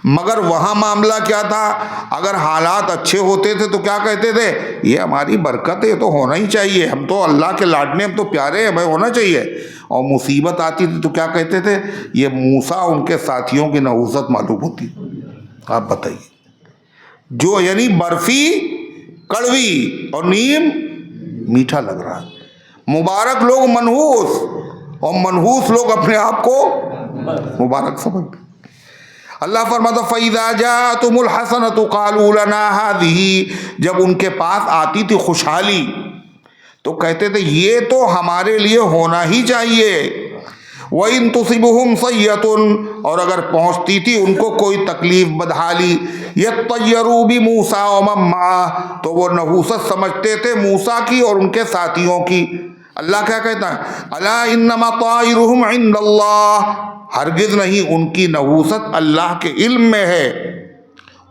مگر وہاں معاملہ کیا تھا؟ اگر حالات اچھے ہوتے تھے تو کیا کہتے تھے؟ یہ ہماری برکت ہے, یہ تو ہونا ہی چاہیے, ہم تو اللہ کے لاڈنے, ہم تو پیارے ہیں, بھائی ہونا چاہیے. اور مصیبت آتی تھی تو کیا کہتے تھے؟ یہ موسیٰ ان کے ساتھیوں کی نحوست معلوم ہوتی. آپ بتائیے, جو یعنی برفی کڑوی اور نیم میٹھا لگ رہا ہے. مبارک لوگ منحوس, اور منحوس لوگ اپنے آپ کو مبارک سمجھتے. اللہ فرماتا فَإِذَا جَاءَتْهُمُ الْحَسَنَةُ قَالُوا لَنَا هَٰذِهِ، جب ان کے پاس آتی تھی خوشحالی تو کہتے تھے یہ تو ہمارے لیے ہونا ہی چاہیے. وَإِن تُصِبْهُمْ سَيِّئَةٌ، اور اگر پہنچتی تھی ان کو کوئی تکلیف بدحالی، يَطَّيَّرُوا بِمُوسَىٰ وَمَن مَّعَهُ، تو وہ نحوست سمجھتے تھے موسیٰ کی اور ان کے ساتھیوں کی. اللہ کیا کہتا ہے؟ أَلَا إِنَّمَا طَائِرُهُمْ عِندَ اللَّهِ، ہرگز نہیں، ان کی نحوست اللہ کے علم میں ہے،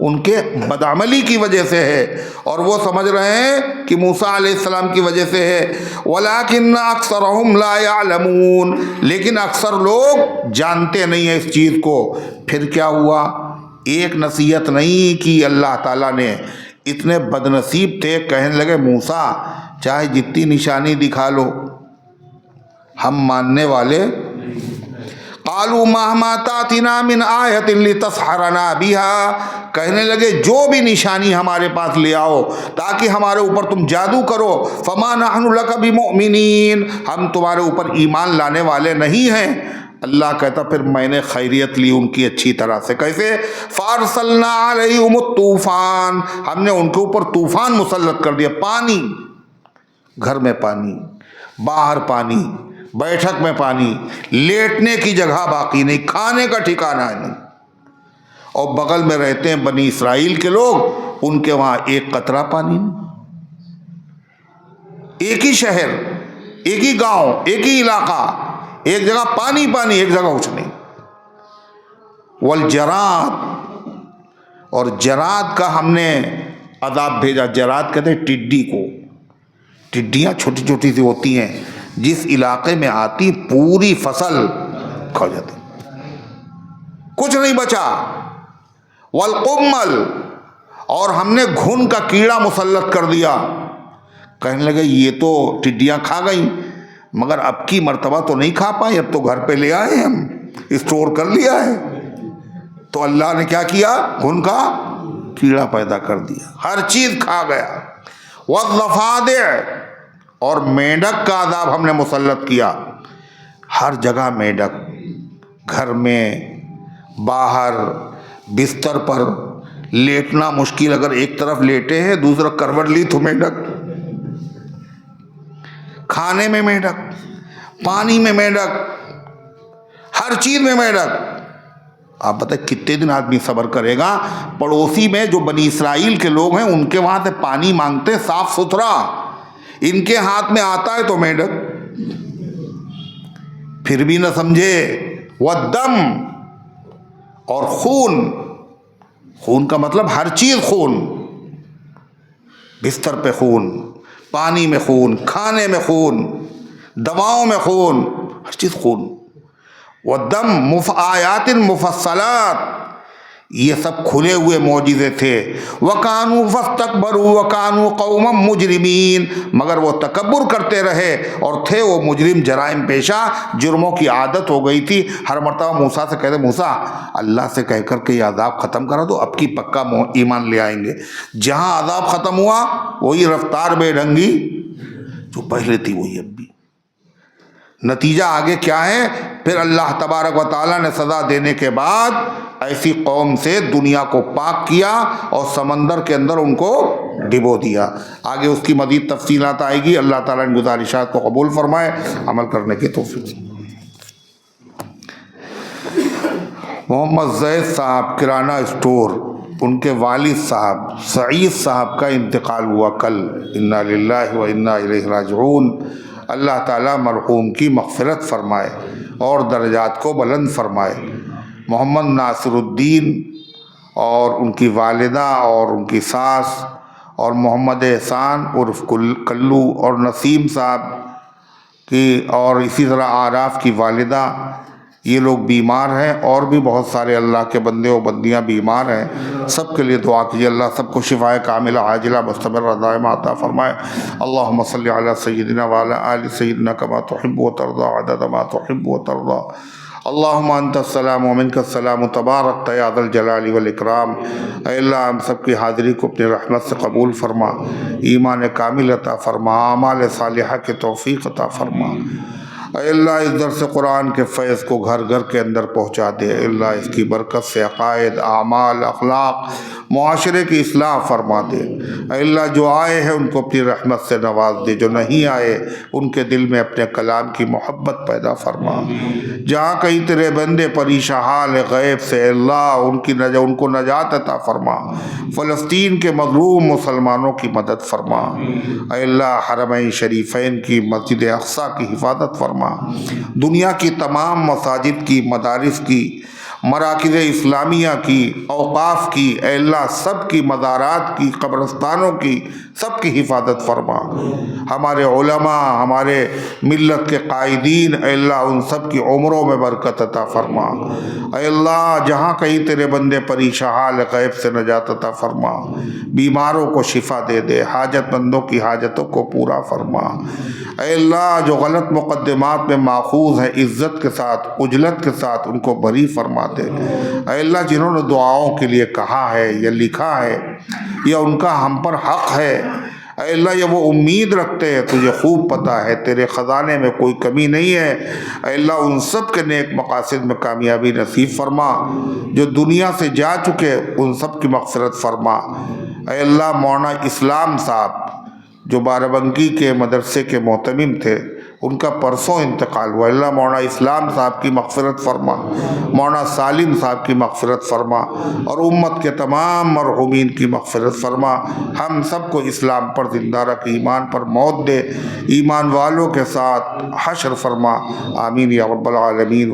ان کے بدعملی کی وجہ سے ہے، اور وہ سمجھ رہے ہیں کہ موسیٰ علیہ السلام کی وجہ سے ہے. وَلَٰكِنَّ أَكْثَرَهُمْ لَا يَعْلَمُونَ، لیکن اکثر لوگ جانتے نہیں ہیں اس چیز کو. پھر کیا ہوا؟ ایک نصیحت نہیں کی اللہ تعالیٰ نے، اتنے بدنصیب تھے، کہنے لگے موسیٰ چاہے جتنی نشانی دکھا لو ہم ماننے والے. قالوا مهما تأتنا من آیۃ لتسحرنا بها، کہنے لگے جو بھی نشانی ہمارے پاس لے آؤ تاکہ ہمارے اوپر تم جادو کرو. فما نحن لک بمؤمنین، ہم تمہارے اوپر ایمان لانے والے نہیں ہیں. اللہ کہتا پھر میں نے خیریت لی ان کی اچھی طرح سے. کیسے؟ فارسلنا علیہم الطوفان، ہم نے ان کے اوپر طوفان مسلط کر دیا. پانی، گھر میں پانی، باہر پانی، بیٹھک میں پانی، لیٹنے کی جگہ باقی نہیں، کھانے کا ٹھکانہ نہیں. اور بغل میں رہتے ہیں بنی اسرائیل کے لوگ، ان کے وہاں ایک قطرہ پانی نہیں. ایک ہی شہر، ایک ہی گاؤں، ایک ہی علاقہ، ایک جگہ پانی پانی، ایک جگہ کچھ نہیں. والجراد، اور جراد کا ہم نے عذاب بھیجا. جراد کہتے ہیں ٹڈی کو. ٹڈیاں چھوٹی چھوٹی سی ہوتی ہیں، جس علاقے میں آتی پوری فصل کھا جاتی، کچھ نہیں بچا. والقمل، اور ہم نے گھن کا کیڑا مسلط کر دیا. کہنے لگے یہ تو ٹڈیاں کھا گئیں مگر اب کی مرتبہ تو نہیں کھا پائے، اب تو گھر پہ لے آئے، ہم اسٹور کر لیا ہے. تو اللہ نے کیا کیا؟ گھن کا کیڑا پیدا کر دیا، ہر چیز کھا گیا. والضفادع، اور مینڈک کا عذاب ہم نے مسلط کیا. ہر جگہ مینڈک، گھر میں، باہر، بستر پر لیٹنا مشکل، اگر ایک طرف لیٹے ہیں دوسرا کروٹ لی تو مینڈک. کھانے میں مینڈک، پانی میں مینڈک، ہر چیز میں مینڈک. آپ بتائیں کتنے دن آدمی صبر کرے گا؟ پڑوسی میں جو بنی اسرائیل کے لوگ ہیں ان کے وہاں سے پانی مانگتے صاف ستھرا، ان کے ہاتھ میں آتا ہے تو مینڈک. پھر بھی نہ سمجھے. والدم، اور خون. خون کا مطلب ہر چیز خون، بستر پہ خون، پانی میں خون، کھانے میں خون، دواؤں میں خون، ہر چیز خون. والدم آیات مفصلات، یہ سب کھلے ہوئے معجزے تھے. وَكَانُوا فَاسْتَكْبَرُوا وَكَانُوا قَوْمًا مُجْرِمِينَ، مگر وہ تکبر کرتے رہے اور تھے وہ مجرم، جرائم پیشہ. جرموں کی عادت ہو گئی تھی. ہر مرتبہ موسیٰ سے کہتے موسیٰ اللہ سے کہہ کر کے یہ عذاب ختم کرا دو، اب کی پکا ایمان لے آئیں گے. جہاں عذاب ختم ہوا وہی رفتار بے ڈھنگی جو پہلے تھی وہی اب بھی. نتیجہ آگے کیا ہے؟ پھر اللہ تبارک و تعالیٰ نے سزا دینے کے بعد ایسی قوم سے دنیا کو پاک کیا اور سمندر کے اندر ان کو ڈبو دیا. آگے اس کی مزید تفصیلات آئے گی. اللہ تعالیٰ ان گزارشات کو قبول فرمائے، عمل کرنے کی توفیق. محمد زید صاحب کرانہ اسٹور، ان کے والد صاحب سعید صاحب کا انتقال ہوا کل. انا للہ و انا الیہ راجعون. اللہ تعالیٰ مرحوم کی مغفرت فرمائے اور درجات کو بلند فرمائے. محمد ناصر الدین اور ان کی والدہ اور ان کی ساس اور محمد احسان عرف کلو اور نسیم صاحب کی اور اسی طرح آراف کی والدہ، یہ لوگ بیمار ہیں، اور بھی بہت سارے اللہ کے بندے و بندیاں بیمار ہیں. سب کے لیے دعا کیجیے اللہ سب کو شفائے کاملہ عاجلہ مستمرہ دائمہ عطا فرمائے. اللہم صلی علی سیدنا وعلی آل سیدنا کما تحب و ترضى عدد ما تحب و ترضى. اللہم انت السلام و منک السلام تبارک یا ذا الجلال والاکرام. اے اللہ ہم سب کی حاضری کو اپنی رحمت سے قبول فرما، ایمان کامل عطا فرما، اعمال صالحہ کے توفیق عطا فرما. اے اللہ اس درس قرآن کے فیض کو گھر گھر کے اندر پہنچا دے۔ اے اللہ اس کی برکت سے عقائد، اعمال، اخلاق، معاشرے کی اصلاح فرما دے۔ اے اللہ جو آئے ہیں ان کو اپنی رحمت سے نواز دے، جو نہیں آئے ان کے دل میں اپنے کلام کی محبت پیدا فرما۔ جہاں کہیں تیرے بندے پریشان حال غیب سے، اے اللہ ان کو نجات عطا فرما۔ فلسطین کے مظلوم مسلمانوں کی مدد فرما۔ اے اللہ حرمین شریفین کی، مسجد اقصی کی حفاظت فرما۔ دنیا کی تمام مساجد کی، مدارس کی، مراکز اسلامیہ کی، اوقاف کی، اے اللہ سب کی، مزارات کی، قبرستانوں کی، سب کی حفاظت فرما۔ ہمارے علماء، ہمارے ملت کے قائدین، اے اللہ ان سب کی عمروں میں برکت عطا فرما۔ اے اللہ جہاں کہیں تیرے بندے پریشان حال غیب سے نجات عطا فرما۔ بیماروں کو شفا دے دے، حاجت مندوں کی حاجتوں کو پورا فرما۔ اے اللہ جو غلط مقدمات میں ماخوذ ہیں، عزت کے ساتھ، عجلت کے ساتھ ان کو بری فرما دے۔ اے اللہ جنہوں نے دعاؤں کے لیے کہا ہے یا لکھا ہے یا ان کا ہم پر حق ہے، اے اللہ یہ وہ امید رکھتے ہیں، تجھے خوب پتہ ہے تیرے خزانے میں کوئی کمی نہیں ہے۔ اے اللہ ان سب کے نیک مقاصد میں کامیابی نصیب فرما۔ جو دنیا سے جا چکے ان سب کی مغفرت فرما۔ اے اللہ مولانا اسلام صاحب جو بارہ کے مدرسے کے محتمم تھے، ان کا پرسوں انتقال ہوا، اللہ مولانا اسلام صاحب کی مغفرت فرما، مولانا سالم صاحب کی مغفرت فرما، اور امت کے تمام مرحومین کی مغفرت فرما۔ ہم سب کو اسلام پر زندہ رکھ، ایمان پر موت دے، ایمان والوں کے ساتھ حشر فرما۔ آمین یا رب العالمین۔